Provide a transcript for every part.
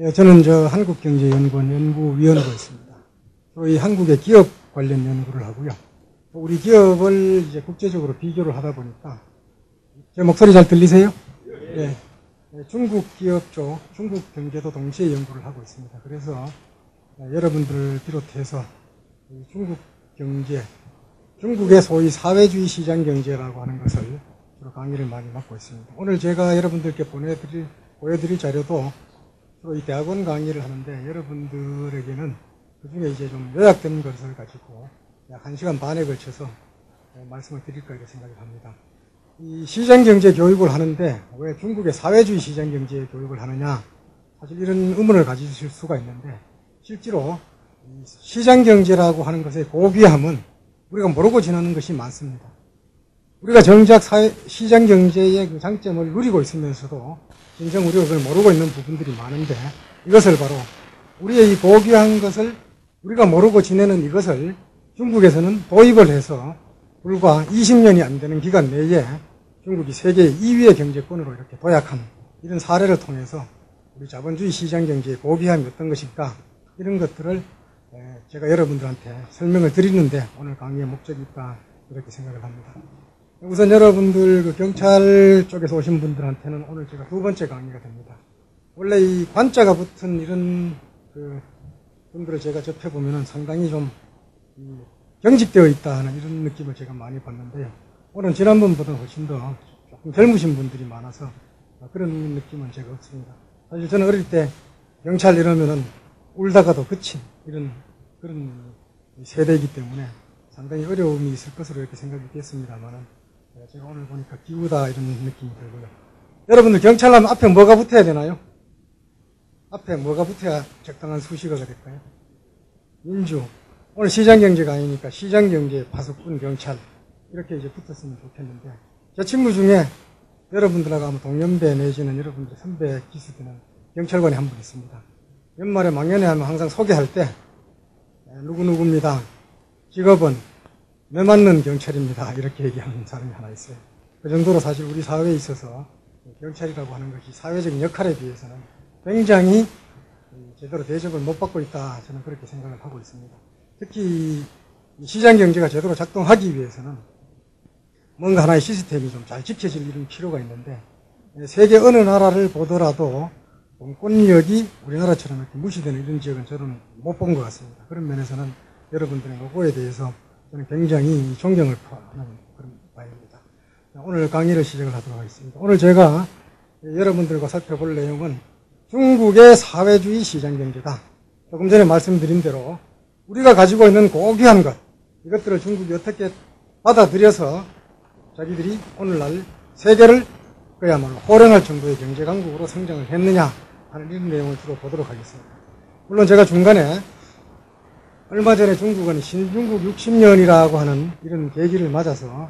예, 저는 한국경제연구원 연구위원으로 있습니다. 저희 한국의 기업 관련 연구를 하고요. 우리 기업을 이제 국제적으로 비교를 하다 보니까, 제 목소리 잘 들리세요? 예. 중국 기업 쪽, 중국 경제도 동시에 연구를 하고 있습니다. 그래서 여러분들을 비롯해서 중국 경제, 중국의 소위 사회주의 시장 경제라고 하는 것을 주로 강의를 많이 맡고 있습니다. 오늘 제가 여러분들께 보여드릴 자료도 주로 이 대학원 강의를 하는데, 여러분들에게는 그 중에 이제 좀 요약된 것을 가지고 약 1시간 반에 걸쳐서 말씀을 드릴까 이렇게 생각을 합니다. 이 시장경제 교육을 하는데 왜 중국의 사회주의 시장경제 교육을 하느냐, 사실 이런 의문을 가지실 수가 있는데, 실제로 시장경제라고 하는 것의 고귀함은 우리가 모르고 지나는 것이 많습니다. 우리가 정작 시장경제의 그 장점을 누리고 있으면서도 진정 우리가 그걸 모르고 있는 부분들이 많은데, 이것을 바로 우리의 이 고귀한 것을 우리가 모르고 지내는 이것을 중국에서는 도입을 해서 불과 20년이 안 되는 기간 내에 중국이 세계 2위의 경제권으로 이렇게 도약한 이런 사례를 통해서 우리 자본주의 시장경제의 고귀함이 어떤 것일까, 이런 것들을 제가 여러분들한테 설명을 드리는데 오늘 강의의 목적이 있다 이렇게 생각을 합니다. 우선 여러분들 그 경찰 쪽에서 오신 분들한테는 오늘 제가 두 번째 강의가 됩니다. 원래 이 관자가 붙은 이런 그 분들을 제가 접해보면은 상당히 좀 경직되어 있다 하는 이런 느낌을 제가 많이 받는데요. 오늘은 지난번보다 훨씬 더 조금 젊으신 분들이 많아서 그런 느낌은 제가 없습니다. 사실 저는 어릴 때 경찰 이러면은 울다가도 그친 그런 세대이기 때문에 상당히 어려움이 있을 것으로 이렇게 생각이 됐습니다만은, 제가 오늘 보니까 기우다 이런 느낌이 들고요. 여러분들 경찰 하면 앞에 뭐가 붙어야 되나요? 앞에 뭐가 붙어야 적당한 수식어가 될까요? 민주. 오늘 시장경제가 아니니까 시장경제 파수꾼 경찰 이렇게 이제 붙었으면 좋겠는데, 제 친구 중에 여러분들하고 아마 동년배 내지는 여러분들 선배 기수되는 경찰관이 한 분 있습니다. 연말에 망연회 하면 항상 소개할 때 누구누구입니다. 직업은 매 맞는 경찰입니다. 이렇게 얘기하는 사람이 하나 있어요. 그 정도로 사실 우리 사회에 있어서 경찰이라고 하는 것이 사회적인 역할에 비해서는 굉장히 제대로 대접을 못 받고 있다, 저는 그렇게 생각을 하고 있습니다. 특히 시장경제가 제대로 작동하기 위해서는 뭔가 하나의 시스템이 좀 잘 지켜질 이런 필요가 있는데, 세계 어느 나라를 보더라도 공권력이 우리나라처럼 이렇게 무시되는 이런 지역은 저는 못 본 것 같습니다. 그런 면에서는 여러분들의 노고에 대해서 저는 굉장히 존경을 표하는 그런 바입니다. 오늘 강의를 시작을 하도록 하겠습니다. 오늘 제가 여러분들과 살펴볼 내용은 중국의 사회주의 시장경제다. 조금 전에 말씀드린 대로 우리가 가지고 있는 고귀한 것, 이것들을 중국이 어떻게 받아들여서 자기들이 오늘날 세계를 그야말로 호령할 정도의 경제강국으로 성장을 했느냐 하는 이런 내용을 주로 보도록 하겠습니다. 물론 제가 중간에 얼마 전에 중국은 신중국 60년이라고 하는 이런 계기를 맞아서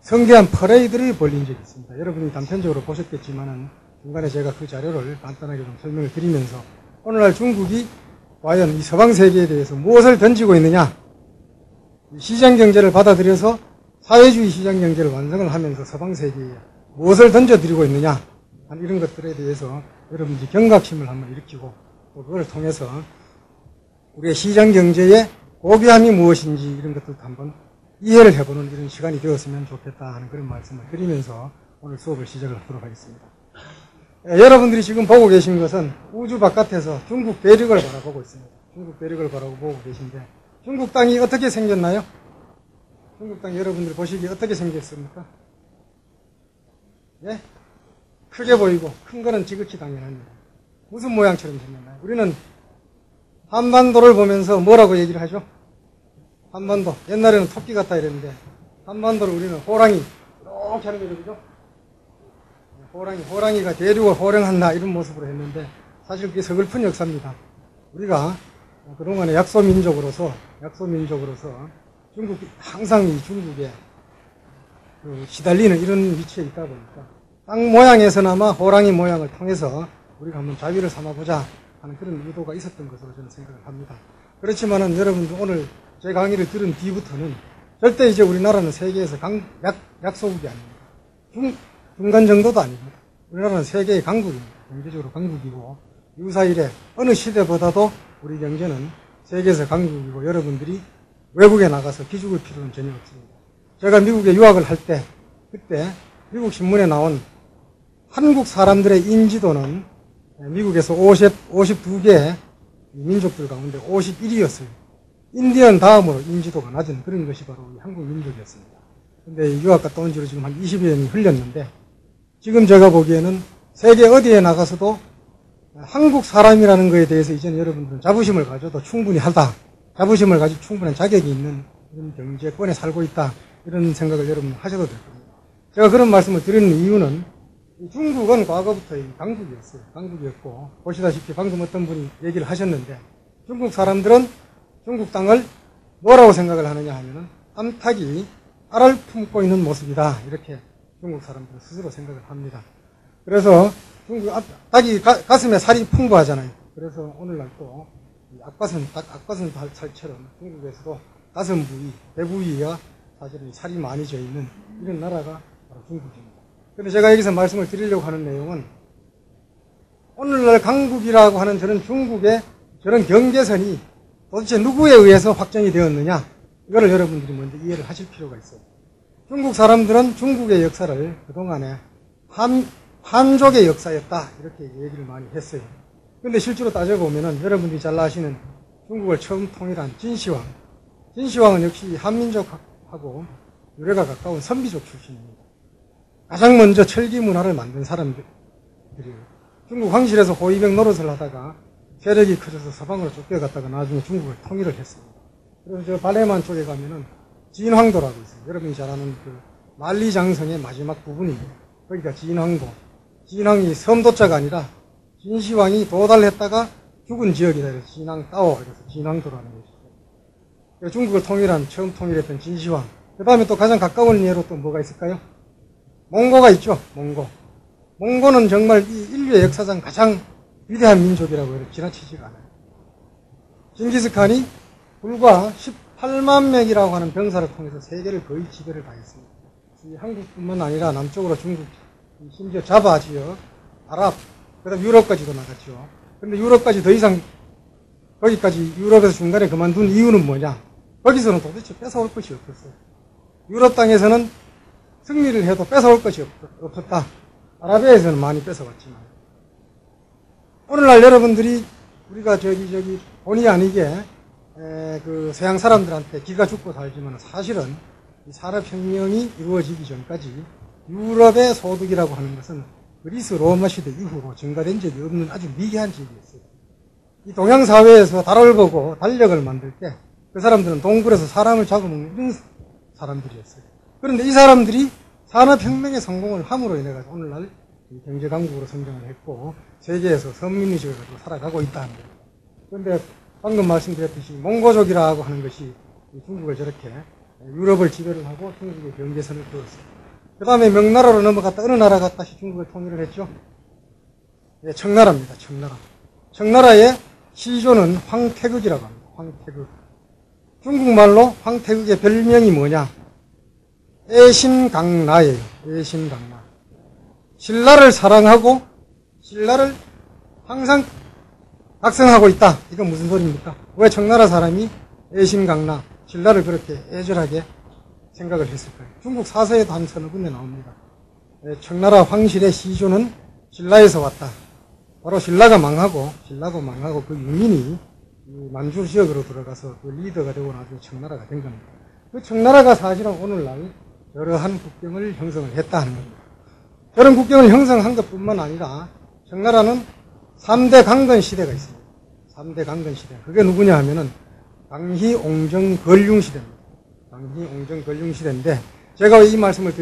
성대한 퍼레이드를 벌린 적이 있습니다. 여러분이 단편적으로 보셨겠지만은 중간에 제가 그 자료를 간단하게 좀 설명을 드리면서 오늘날 중국이 과연 이 서방 세계에 대해서 무엇을 던지고 있느냐, 시장경제를 받아들여서 사회주의 시장경제를 완성을 하면서 서방 세계에 무엇을 던져드리고 있느냐 하는 이런 것들에 대해서 여러분들이 경각심을 한번 일으키고, 또 그걸 통해서 우리의 시장경제의 고귀함이 무엇인지 이런 것들도 한번 이해를 해보는 이런 시간이 되었으면 좋겠다 하는 그런 말씀을 드리면서 오늘 수업을 시작을 하도록 하겠습니다. 여러분들이 지금 보고 계신 것은 우주 바깥에서 중국 대륙을 바라보고 있습니다. 중국 대륙을 바라보고 계신데, 중국 땅이 어떻게 생겼나요? 중국 땅 여러분들 보시기에 어떻게 생겼습니까? 예? 크게 보이고 큰 거는 지극히 당연합니다. 무슨 모양처럼 생겼나요? 우리는 한반도를 보면서 뭐라고 얘기를 하죠? 한반도. 옛날에는 토끼 같다 이랬는데 한반도를 우리는 호랑이 이렇게 하는 거죠, 그죠? 호랑이가 대륙을 호령한다 이런 모습으로 했는데, 사실 그게 서글픈 역사입니다. 우리가 그동안에 약소민족으로서 항상 이 중국에 시달리는 이런 위치에 있다 보니까 땅 모양에서나마 호랑이 모양을 통해서 우리가 한번 자비를 삼아보자 하는 그런 의도가 있었던 것으로 저는 생각을 합니다. 그렇지만은 여러분들 오늘 제 강의를 들은 뒤부터는 절대 이제 우리나라는 세계에서 약소국이 아닙니다. 중간 정도도 아닙니다. 우리나라는 세계의 강국입니다. 경제적으로 강국이고 유사일에 어느 시대보다도 우리 경제는 세계에서 강국이고 여러분들이 외국에 나가서 기죽을 필요는 전혀 없습니다. 제가 미국에 유학을 할 때 그때 미국 신문에 나온 한국 사람들의 인지도는 미국에서 52개 민족들 가운데 51위였어요. 인디언 다음으로 인지도가 낮은 그런 것이 바로 한국 민족이었습니다. 근데 유학 갔다 온 지로 지금 한 20여 년이 흘렸는데 지금 제가 보기에는 세계 어디에 나가서도 한국 사람이라는 것에 대해서 이제는 여러분들은 자부심을 가져도 충분히 하다. 자부심을 가지고 충분한 자격이 있는 이런 경제권에 살고 있다. 이런 생각을 여러분 하셔도 될 겁니다. 제가 그런 말씀을 드리는 이유는 중국은 과거부터 강국이었어요. 강국이었고 보시다시피 방금 어떤 분이 얘기를 하셨는데 중국 사람들은 중국 땅을 뭐라고 생각을 하느냐 하면은 암탉이 알을 품고 있는 모습이다. 이렇게 중국 사람들은 스스로 생각을 합니다. 그래서 중국 닭이 가슴에 살이 풍부하잖아요. 그래서 오늘날 또 악바슴살처럼 중국에서도 가슴 부위, 배 부위가 사실은 살이 많이 져 있는 이런 나라가 바로 중국입니다. 그런데 제가 여기서 말씀을 드리려고 하는 내용은 오늘날 강국이라고 하는 저런 중국의 저런 경계선이 도대체 누구에 의해서 확정이 되었느냐 이거를 여러분들이 먼저 이해를 하실 필요가 있어요. 중국 사람들은 중국의 역사를 그동안에 한족의 역사였다 이렇게 얘기를 많이 했어요. 그런데 실제로 따져보면은 여러분들이 잘 아시는 중국을 처음 통일한 진시황은 역시 한민족하고 유래가 가까운 선비족 출신입니다. 가장 먼저 철기 문화를 만든 사람들이에요. 중국 황실에서 호위병 노릇을 하다가 세력이 커져서 서방으로 쫓겨갔다가 나중에 중국을 통일을 했습니다. 그래서 저 발레만 쪽에 가면은 진황도라고 있어요. 여러분이 잘 아는 그 만리장성의 마지막 부분입니다. 거기가 진황도. 진황이 섬도자가 아니라 진시황이 도달했다가 죽은 지역이다. 그래서 진황따오. 그래서 진황도라는 것이죠. 중국을 처음 통일했던 진시황. 그 다음에 또 가장 가까운 예로 또 뭐가 있을까요? 몽고가 있죠. 몽고는 정말 이 인류의 역사상 가장 위대한 민족이라고 해도 지나치지가 않아요. 징기스칸이 불과 18만 명이라고 하는 병사를 통해서 세계를 거의 지배를 당했습니다. 한국뿐만 아니라 남쪽으로 중국, 심지어 자바 지역, 아랍, 그 다음 유럽까지도 나갔죠. 그런데 유럽까지 더 이상, 거기까지 유럽에서 중간에 그만둔 이유는 뭐냐? 거기서는 도대체 뺏어올 것이 없었어요. 유럽 땅에서는 승리를 해도 뺏어올 것이 없었다. 아라비아에서는 많이 뺏어왔지만. 오늘날 여러분들이 우리가 본의 아니게 그 서양 사람들한테 기가 죽고 살지만 사실은 이 산업혁명이 이루어지기 전까지 유럽의 소득이라고 하는 것은 그리스 로마 시대 이후로 증가된 적이 없는 아주 미개한 지역이었어요. 이 동양사회에서 달을 보고 달력을 만들 때 그 사람들은 동굴에서 사람을 잡아먹는 이런 사람들이었어요. 그런데 이 사람들이 산업혁명의 성공을 함으로 인해 가지고 오늘날 경제강국으로 성장을 했고 세계에서 선민의식을 가지고 살아가고 있다는 거예요. 그런데 방금 말씀드렸듯이 몽고족이라고 하는 것이 중국을 저렇게 유럽을 지배를 하고 중국의 경계선을 그었어요. 그 다음에 명나라로 넘어갔다 어느 나라가 다시 중국을 통일을 했죠? 네, 청나라입니다. 청나라의 시조는 황태극이라고 합니다. 황태극. 중국말로 황태극의 별명이 뭐냐? 애신강나예요. 애신강나. 신라를 사랑하고 신라를 항상 각성하고 있다. 이건 무슨 소리입니까? 왜 청나라 사람이 애신강나, 신라를 그렇게 애절하게 생각을 했을까요? 중국 사서에도 한 서너 군데 나옵니다. 청나라 황실의 시조는 신라에서 왔다. 바로 신라가 망하고 그 유민이 만주 지역으로 들어가서 그 리더가 되고 나중에 청나라가 된 겁니다. 그 청나라가 사실은 오늘날 여러한 국경을 형성을 했다는 겁니다. 그런 국경을 형성한 것뿐만 아니라 청나라는 3대 강건 시대가 있습니다. 3대 강건 시대. 그게 누구냐 하면은 강희, 옹정, 걸륭 시대입니다. 강희, 옹정, 걸륭 시대인데 제가 이 말씀을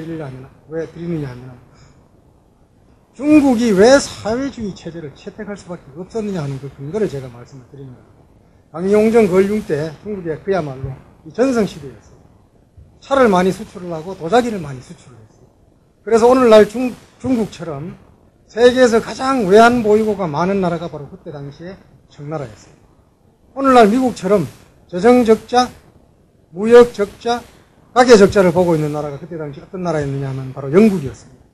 왜 드리느냐 하면 중국이 왜 사회주의 체제를 채택할 수밖에 없었느냐 하는 그 근거를 제가 말씀을 드리는 겁니다. 강희, 옹정, 걸륭 때 중국이 그야말로 전성시대였어요. 차를 많이 수출을 하고 도자기를 많이 수출을 했어요. 그래서 오늘날 중국처럼 세계에서 가장 외환보유고가 많은 나라가 바로 그때 당시에 청나라였어요. 오늘날 미국처럼 재정적자, 무역적자, 가계적자를 보고 있는 나라가 그때 당시 어떤 나라였느냐 하면 바로 영국이었습니다.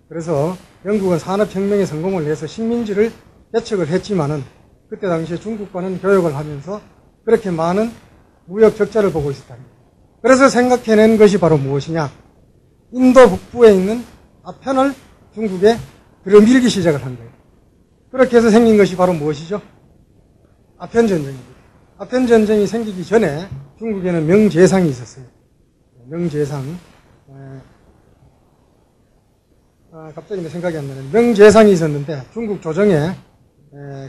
그래서 영국은 산업혁명에 성공을 해서 식민지를 개척을 했지만은 그때 당시에 중국과는 교역을 하면서 그렇게 많은 무역 적자를 보고 있었다. 그래서 생각해낸 것이 바로 무엇이냐? 인도 북부에 있는 아편을 중국에 들여밀기 시작을 한 거예요. 그렇게 해서 생긴 것이 바로 무엇이죠? 아편 전쟁입니다. 아편 전쟁이 생기기 전에 중국에는 명제상이 있었어요. 명제상. 갑자기 생각이 안 나는 명제상이 있었는데 중국 조정에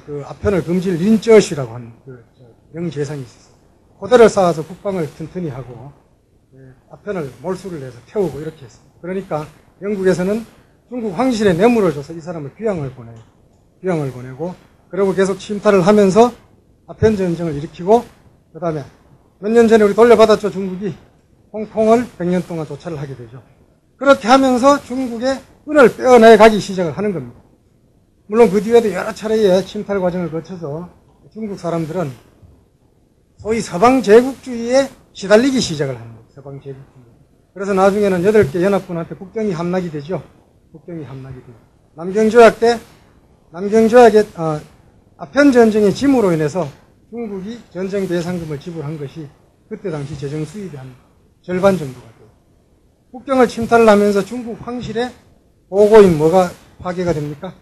그 아편을 금지를 린저시라고 하는 그 명제상이 있었어요. 포대를 쌓아서 국방을 튼튼히 하고 아편을 몰수를 내서 태우고 이렇게 했어요. 그러니까 영국에서는 중국 황실에 뇌물을 줘서 이 사람을 귀양을 보내고 그리고 계속 침탈을 하면서 아편 전쟁을 일으키고 그 다음에 몇 년 전에 우리 돌려받았죠. 중국이 홍콩을 100년 동안 조차를 하게 되죠. 그렇게 하면서 중국의 은을 빼어내 가기 시작을 하는 겁니다. 물론 그 뒤에도 여러 차례의 침탈 과정을 거쳐서 중국 사람들은 소위 서방 제국주의에 시달리기 시작을 하는 거예요. 서방 제국주의. 그래서 나중에는 8개 연합군한테 국경이 함락이 되죠. 국경이 함락이 돼요. 남경조약 때 남경조약의 아편 전쟁의 짐으로 인해서 중국이 전쟁 배상금을 지불한 것이 그때 당시 재정 수입의 한 절반 정도가 돼요. 국경을 침탈을 하면서 중국 황실의 보고인 뭐가 파괴가 됩니까?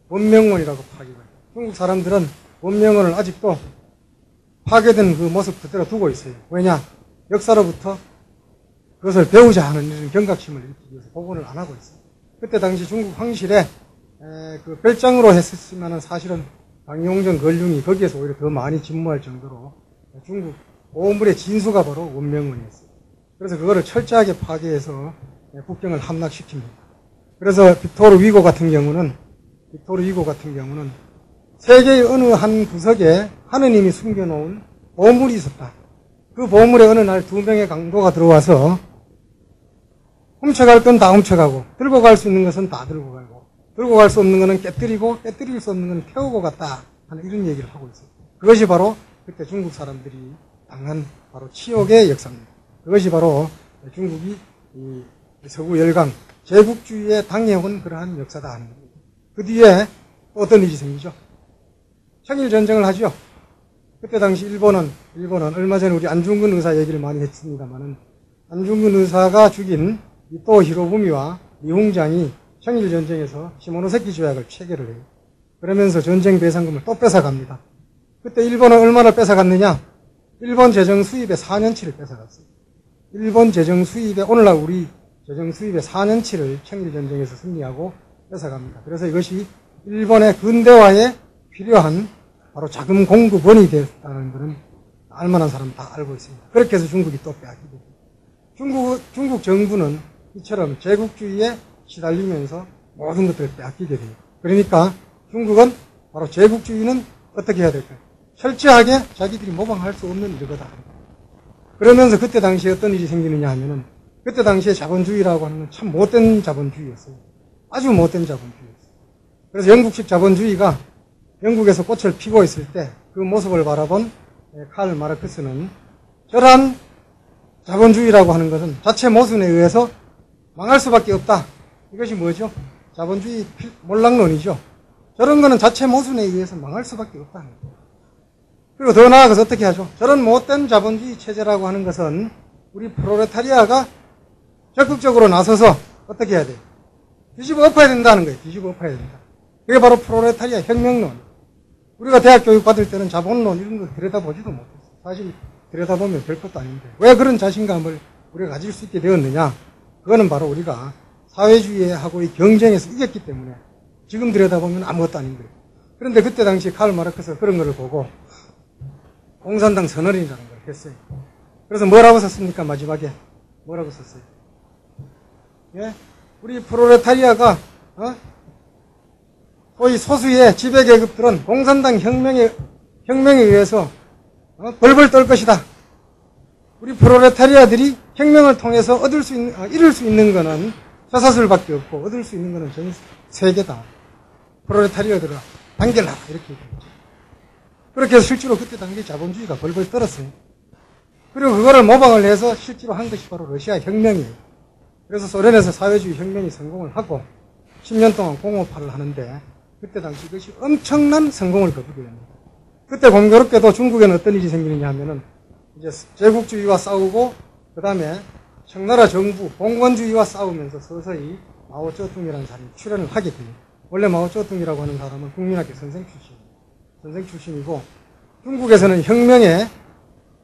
원명원이라고 파괴가 돼요. 중국 사람들은 원명원을 아직도 파괴된 그 모습 그대로 두고 있어요. 왜냐? 역사로부터 그것을 배우자 하는 이런 경각심을 일으키기 위해서 복원을 안 하고 있어요. 그때 당시 중국 황실에 그 별장으로 했었으면 사실은 강용정, 걸륭이 거기에서 오히려 더 많이 진무할 정도로 중국 보물의 진수가 바로 원명원이었어요. 그래서 그거를 철저하게 파괴해서 국경을 함락시킵니다. 그래서 빅토르 위고 같은 경우는 세계의 어느 한 구석에 하느님이 숨겨놓은 보물이 있었다. 그 보물에 어느 날 2명의 강도가 들어와서 훔쳐갈 건 다 훔쳐가고 들고 갈 수 있는 것은 다 들고 가고 들고 갈 수 없는 것은 깨뜨리고 깨뜨릴 수 없는 것은 태우고 갔다 하는 이런 얘기를 하고 있어요. 그것이 바로 그때 중국 사람들이 당한 바로 치욕의 역사입니다. 그것이 바로 중국이 이 서구 열강 제국주의에 당해온 그러한 역사다 하는 겁니다. 그 뒤에 또 어떤 일이 생기죠? 청일전쟁을 하죠. 그때 당시 일본은 얼마 전에 우리 안중근 의사 얘기를 많이 했습니다만은 안중근 의사가 죽인 이토 히로부미와 미홍장이 청일전쟁에서 시모노세키 조약을 체결을 해요. 그러면서 전쟁 배상금을 또 뺏어갑니다. 그때 일본은 얼마나 뺏어갔느냐? 일본 재정 수입의 4년치를 뺏어갔어요. 일본 재정 수입의 오늘날 우리 재정 수입의 4년치를 청일전쟁에서 승리하고 뺏어갑니다. 그래서 이것이 일본의 근대화에 필요한 바로 자금 공급원이 됐다는 것은 알만한 사람은 다 알고 있습니다. 그렇게 해서 중국이 또 빼앗기게 됩니다. 중국 정부는 이처럼 제국주의에 시달리면서 모든 것들을 빼앗기게 돼요. 그러니까 중국은 바로 제국주의는 어떻게 해야 될까요? 철저하게 자기들이 모방할 수 없는 일거다. 그러면서 그때 당시에 어떤 일이 생기느냐 하면은 그때 당시에 자본주의라고 하는 건 참 못된 자본주의였어요. 아주 못된 자본주의였어요. 그래서 영국식 자본주의가 영국에서 꽃을 피고 있을 때 그 모습을 바라본 칼 마르크스는 저러한 자본주의라고 하는 것은 자체 모순에 의해서 망할 수밖에 없다. 이것이 뭐죠? 자본주의 몰락론이죠. 저런 거는 자체 모순에 의해서 망할 수밖에 없다는 거예요. 그리고 더 나아가서 어떻게 하죠? 저런 못된 자본주의 체제라고 하는 것은 우리 프롤레타리아가 적극적으로 나서서 어떻게 해야 돼요? 뒤집어 엎어야 된다는 거예요. 뒤집어 엎어야 된다. 그게 바로 프롤레타리아 혁명론. 우리가 대학 교육 받을 때는 자본론 이런 거 들여다보지도 못했어요. 사실 들여다보면 별 것도 아닌데 왜 그런 자신감을 우리가 가질 수 있게 되었느냐? 그거는 바로 우리가 사회주의하고의 경쟁에서 이겼기 때문에 지금 들여다보면 아무것도 아닌 거예요. 그런데 그때 당시 칼 마르크스가 그런 거를 보고 공산당 선언이라는 걸 했어요. 그래서 뭐라고 썼습니까? 마지막에 뭐라고 썼어요? 예? 우리 프롤레타리아가 소위 소수의 지배계급들은 공산당 혁명에 의해서 벌벌 떨 것이다. 우리 프롤레타리아들이 혁명을 통해서 이룰 수 있는 것은 쇠사슬밖에 없고 얻을 수 있는 것은 전 세계다. 프롤레타리아들아 단결하라 이렇게 얘기했죠. 그렇게 해서 실제로 그때 당시 자본주의가 벌벌 떨었어요. 그리고 그거를 모방을 해서 실제로 한 것이 바로 러시아 혁명이에요. 그래서 소련에서 사회주의 혁명이 성공을 하고 10년 동안 공업화를 하는데 그때 당시 이것이 엄청난 성공을 거두게 됩니다. 그때 공교롭게도 중국에는 어떤 일이 생기느냐 하면은 이제 제국주의와 싸우고 그 다음에 청나라 정부 봉건주의와 싸우면서 서서히 마오쩌둥이라는 사람이 출현을 하게 됩니다. 원래 마오쩌둥이라고 하는 사람은 국민학교 선생 출신이고 중국에서는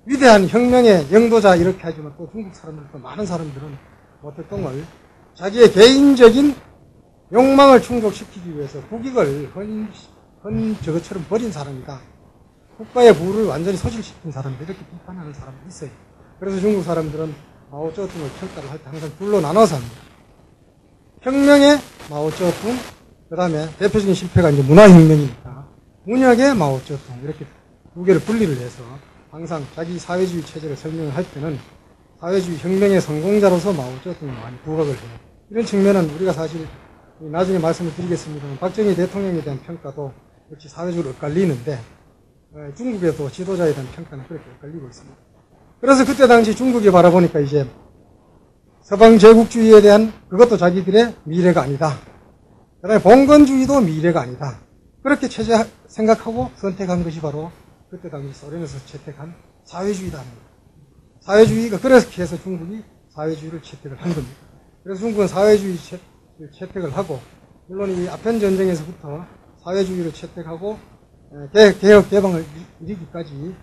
위대한 혁명의 영도자 이렇게 하지만 또 중국 사람들, 또 많은 사람들은 모택동을 자기의 개인적인 욕망을 충족시키기 위해서 국익을 저것처럼 버린 사람이다. 국가의 부를 완전히 소실시킨 사람들, 이렇게 비판하는 사람도 있어요. 그래서 중국 사람들은 마오쩌둥을 평가를 할 때 항상 둘로 나눠서 합니다. 혁명의 마오쩌둥, 그 다음에 대표적인 실패가 이제 문화혁명이니까 문혁의 마오쩌둥, 이렇게 두 개를 분리를 해서 항상 자기 사회주의 체제를 설명을 할 때는 사회주의 혁명의 성공자로서 마오쩌둥을 많이 부각을 해요. 이런 측면은 우리가 사실 나중에 말씀을 드리겠습니다만 박정희 대통령에 대한 평가도 역시 사회적으로 엇갈리는데 중국에도 지도자에 대한 평가는 그렇게 엇갈리고 있습니다. 그래서 그때 당시 중국이 바라보니까 이제 서방 제국주의에 대한 그것도 자기들의 미래가 아니다. 그 다음에 봉건주의도 미래가 아니다. 그렇게 생각하고 선택한 것이 바로 그때 당시 소련에서 채택한 사회주의다. 사회주의가 그렇게 해서 중국이 사회주의를 채택을 한 겁니다. 그래서 중국은 사회주의 채택을 하고 물론 이 아편 전쟁에서부터 사회주의를 채택하고 개혁 개방을 이르기까지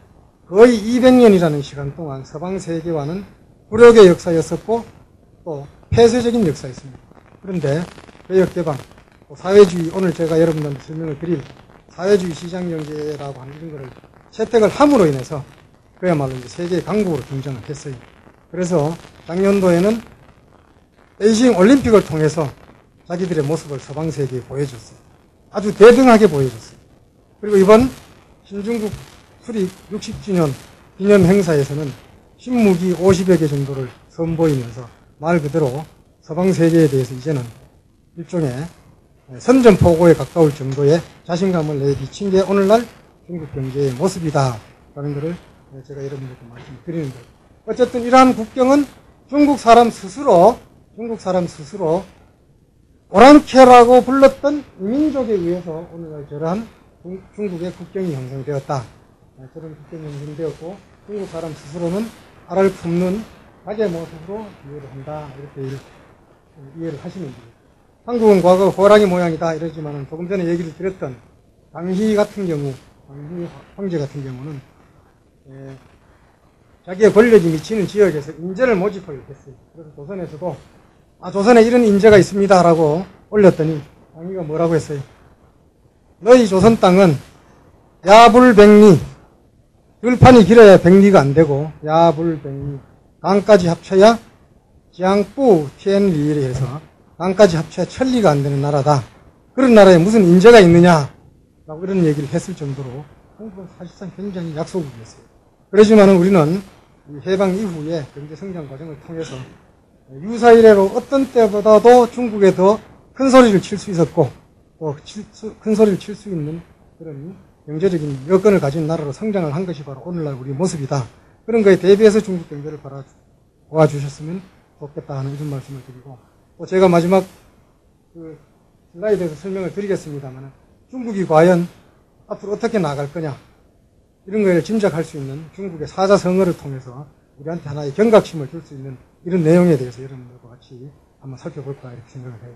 거의 200년이라는 시간 동안 서방 세계와는 불역의 역사였었고 또 폐쇄적인 역사였습니다. 그런데 개혁 개방, 사회주의, 오늘 제가 여러분들한테 설명을 드릴 사회주의 시장 경제라고 하는 이런 거를 채택을 함으로 인해서 그야말로 이제 세계의 강국으로 등장을 했어요. 그래서 작년도에는 베이징 올림픽을 통해서 자기들의 모습을 서방 세계에 보여줬어요. 아주 대등하게 보여줬어요. 그리고 이번 신중국 수립 60주년 기념 행사에서는 신무기 50여 개 정도를 선보이면서 말 그대로 서방 세계에 대해서 이제는 일종의 선전포고에 가까울 정도의 자신감을 내비친 게 오늘날 중국 경제의 모습이다라는 것을 제가 여러분들께 말씀드리는 거예요. 어쨌든 이러한 국경은 중국 사람 스스로 오랑캐라고 불렀던 이민족에 의해서 오늘날 저러한 중국의 국경이 형성되었다. 저런 국경이 형성되었고 중국 사람 스스로는 알을 품는 자기의 모습으로 이해를 한다. 이렇게 이해를 하시면 됩니다. 한국은 과거 호랑이 모양이다 이러지만 조금 전에 얘기를 드렸던 당희 같은 경우, 당희 황제 같은 경우는 자기의 권력이 미치는 지역에서 인재를 모집하기로 했어요. 그래서 조선에서도 조선에 이런 인재가 있습니다라고 올렸더니 당희가 뭐라고 했어요? 너희 조선 땅은 야불백리, 들판이 길어야 백리가 안 되고 야불백리, 강까지 합쳐야 지앙뿌 티엔리를 해서 강까지 합쳐야 천리가 안 되는 나라다. 그런 나라에 무슨 인재가 있느냐라고 이런 얘기를 했을 정도로 한국은 사실상 굉장히 약소국이었어요. 그렇지만은 우리는 해방 이후에 경제 성장 과정을 통해서 유사이래로 어떤 때보다도 중국에 더 큰 소리를 칠 수 있었고 또 큰 소리를 칠 수 있는 그런 경제적인 여건을 가진 나라로 성장을 한 것이 바로 오늘날 우리 모습이다. 그런 거에 대비해서 중국 경제를 도와주셨으면 좋겠다 하는 이런 말씀을 드리고 또 제가 마지막 슬라이드에서 설명을 드리겠습니다만 중국이 과연 앞으로 어떻게 나갈 거냐 이런 걸 짐작할 수 있는 중국의 사자성어를 통해서 우리한테 하나의 경각심을 줄 수 있는 이런 내용에 대해서 여러분들과 같이 한번 살펴볼까 이렇게 생각을 해요.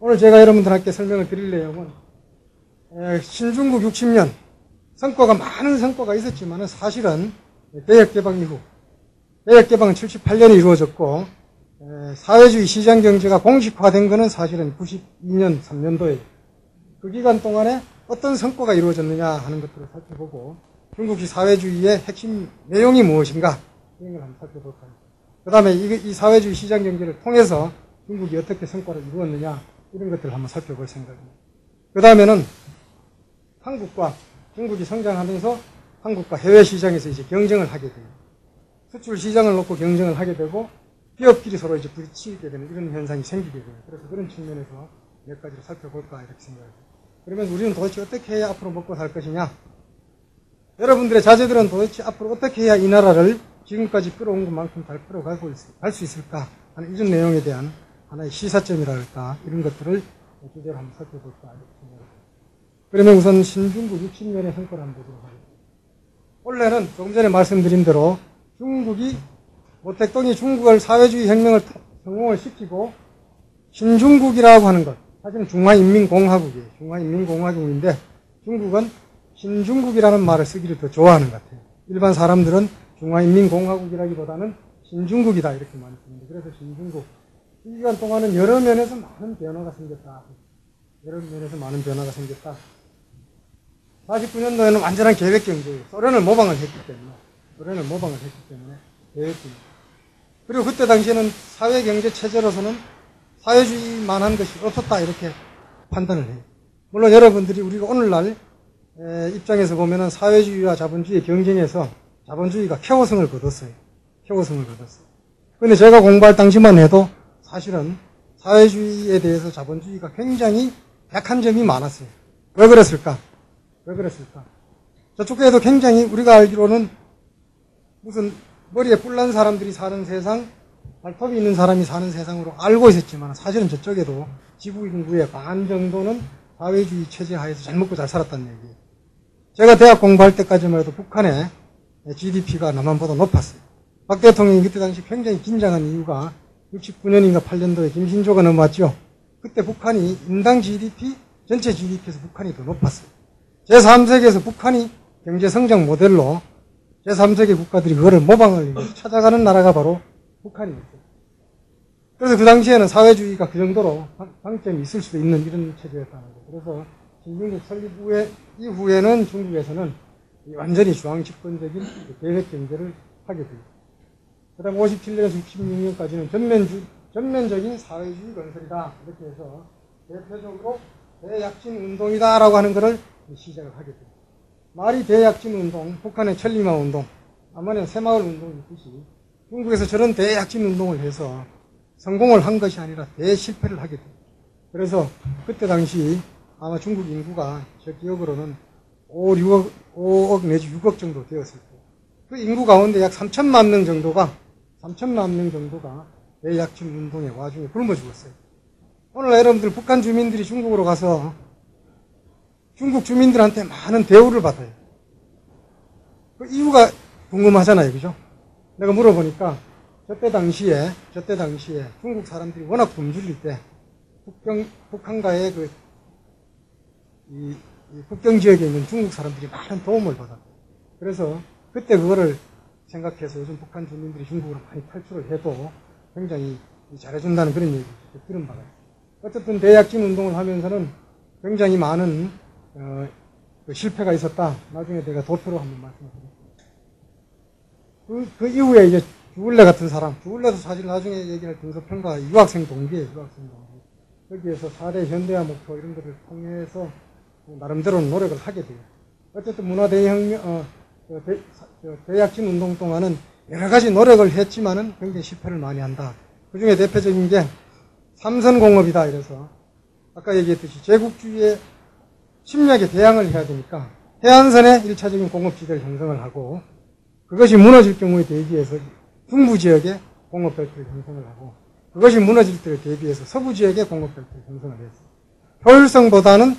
오늘 제가 여러분들께 설명을 드릴 내용은 신중국 60년 많은 성과가 있었지만 사실은 개혁개방 이후 개혁개방은 78년에 이루어졌고 사회주의 시장경제가 공식화된 것은 사실은 92년 3년도에 그 기간 동안에 어떤 성과가 이루어졌느냐 하는 것들을 살펴보고 중국식 사회주의의 핵심 내용이 무엇인가 이런 걸 한번 살펴볼까요. 그 다음에 이 사회주의 시장경제를 통해서 중국이 어떻게 성과를 이루었느냐 이런 것들을 한번 살펴볼 생각입니다. 그 다음에는 한국과 중국이 성장하면서 한국과 해외 시장에서 이제 경쟁을 하게 됩니다. 수출 시장을 놓고 경쟁을 하게 되고 기업끼리 서로 이제 부딪히게 되는 이런 현상이 생기게 돼요. 그래서 그런 측면에서 몇 가지를 살펴볼까 이렇게 생각합니다. 그러면 우리는 도대체 어떻게 해야 앞으로 먹고 살 것이냐? 여러분들의 자제들은 도대체 앞으로 어떻게 해야 이 나라를 지금까지 끌어온 것만큼 잘 끌어갈 수 있을까 하는 이런 내용에 대한 하나의 시사점이랄까 이런 것들을 주제를 한번 살펴볼까 이렇게 생각합니다. 그러면 우선 신중국 60년의 성과를 한번 보도록 하겠습니다. 원래는 조금 전에 말씀드린 대로 중국이 모택동이 중국을 사회주의 혁명을 성공을 시키고 신중국이라고 하는 것, 사실은 중화인민공화국이에요. 중화인민공화국인데 중국은 신중국이라는 말을 쓰기를 더 좋아하는 것 같아요. 일반 사람들은 중화인민공화국이라기보다는 신중국이다 이렇게 많이 쓰는데, 그래서 신중국. 이 기간 동안은 여러 면에서 많은 변화가 생겼다. 49년도에는 완전한 계획경제예요. 소련을 모방을 했기 때문에 계획경제. 그리고 그때 당시에는 사회경제체제로서는 사회주의만한 것이 없었다 이렇게 판단을 해요. 물론 여러분들이 우리가 오늘날 입장에서 보면은 사회주의와 자본주의의 경쟁에서 자본주의가 쾌호성을 거뒀어요. 그런데 제가 공부할 당시만 해도 사실은 사회주의에 대해서 자본주의가 굉장히 약한 점이 많았어요. 왜 그랬을까? 저쪽에도 굉장히 우리가 알기로는 무슨 머리에 뿔난 사람들이 사는 세상, 발톱이 있는 사람이 사는 세상으로 알고 있었지만 사실은 저쪽에도 지구 인구의 반 정도는 사회주의 체제 하에서 잘 먹고 잘 살았다는 얘기예요. 제가 대학 공부할 때까지만 해도 북한의 GDP가 남한보다 높았어요. 박 대통령이 그때 당시 굉장히 긴장한 이유가 69년인가 8년도에 김신조가 넘어왔죠. 그때 북한이 인당 GDP, 전체 GDP에서 북한이 더 높았어요. 제3세계에서 북한이 경제성장 모델로 제3세계 국가들이 그거를 모방을 찾아가는 나라가 바로 북한이었어요. 그래서 그 당시에는 사회주의가 그 정도로 방점이 있을 수도 있는 이런 체제였다는 거예요. 그래서 신중국 설립 이후에는 중국에서는 완전히 중앙집권적인 계획경제를 하게 돼요. 그 다음 57년에서 66년까지는 전면적인 사회주의 건설이다. 이렇게 해서 대표적으로 대약진운동이다라고 하는 것을 시작을 하게 돼요. 말이 대약진운동, 북한의 천리마운동, 남한의 새마을운동이 있듯이 중국에서 저런 대약진운동을 해서 성공을 한 것이 아니라 대실패를 하게 돼요. 그래서 그때 당시 아마 중국 인구가 제 기억으로는 5억 내지 6억 정도 되었을 거예요. 그 인구 가운데 약 3천만 명 정도가 대약진 운동의 와중에 굶어 죽었어요. 오늘날 여러분들 북한 주민들이 중국으로 가서 중국 주민들한테 많은 대우를 받아요. 그 이유가 궁금하잖아요. 그죠? 내가 물어보니까 저때 당시에 중국 사람들이 워낙 굶주릴 때 북한과의 이 국경 지역에 있는 중국 사람들이 많은 도움을 받았어요. 그래서 그때 그거를 생각해서 요즘 북한 주민들이 중국으로 많이 탈출을 해도 굉장히 잘해준다는 그런 얘기를 들은 바가 있어요. 어쨌든 대약진 운동을 하면서는 굉장히 많은 실패가 있었다. 나중에 내가 도표로 한번 말씀드릴게요. 그 이후에 이제 주울레 같은 사람, 주울레도 사실 나중에 얘기할 등소평가 유학생 동기예요. 거기에서 4대 현대화 목표 이런 것을 통해서 나름대로는 노력을 하게 돼요. 어쨌든 대약진 운동 동안은 여러 가지 노력을 했지만은 굉장히 실패를 많이 한다. 그 중에 대표적인 게 삼선공업이다. 이래서 아까 얘기했듯이 제국주의에 침략에 대항을 해야 되니까 해안선에 1차적인 공업지대를 형성을 하고, 그것이 무너질 경우에 대비해서 중부 지역에 공업벨트를 형성을 하고, 그것이 무너질 때에 대비해서 서부 지역에 공업벨트를 형성을 했어요. 효율성보다는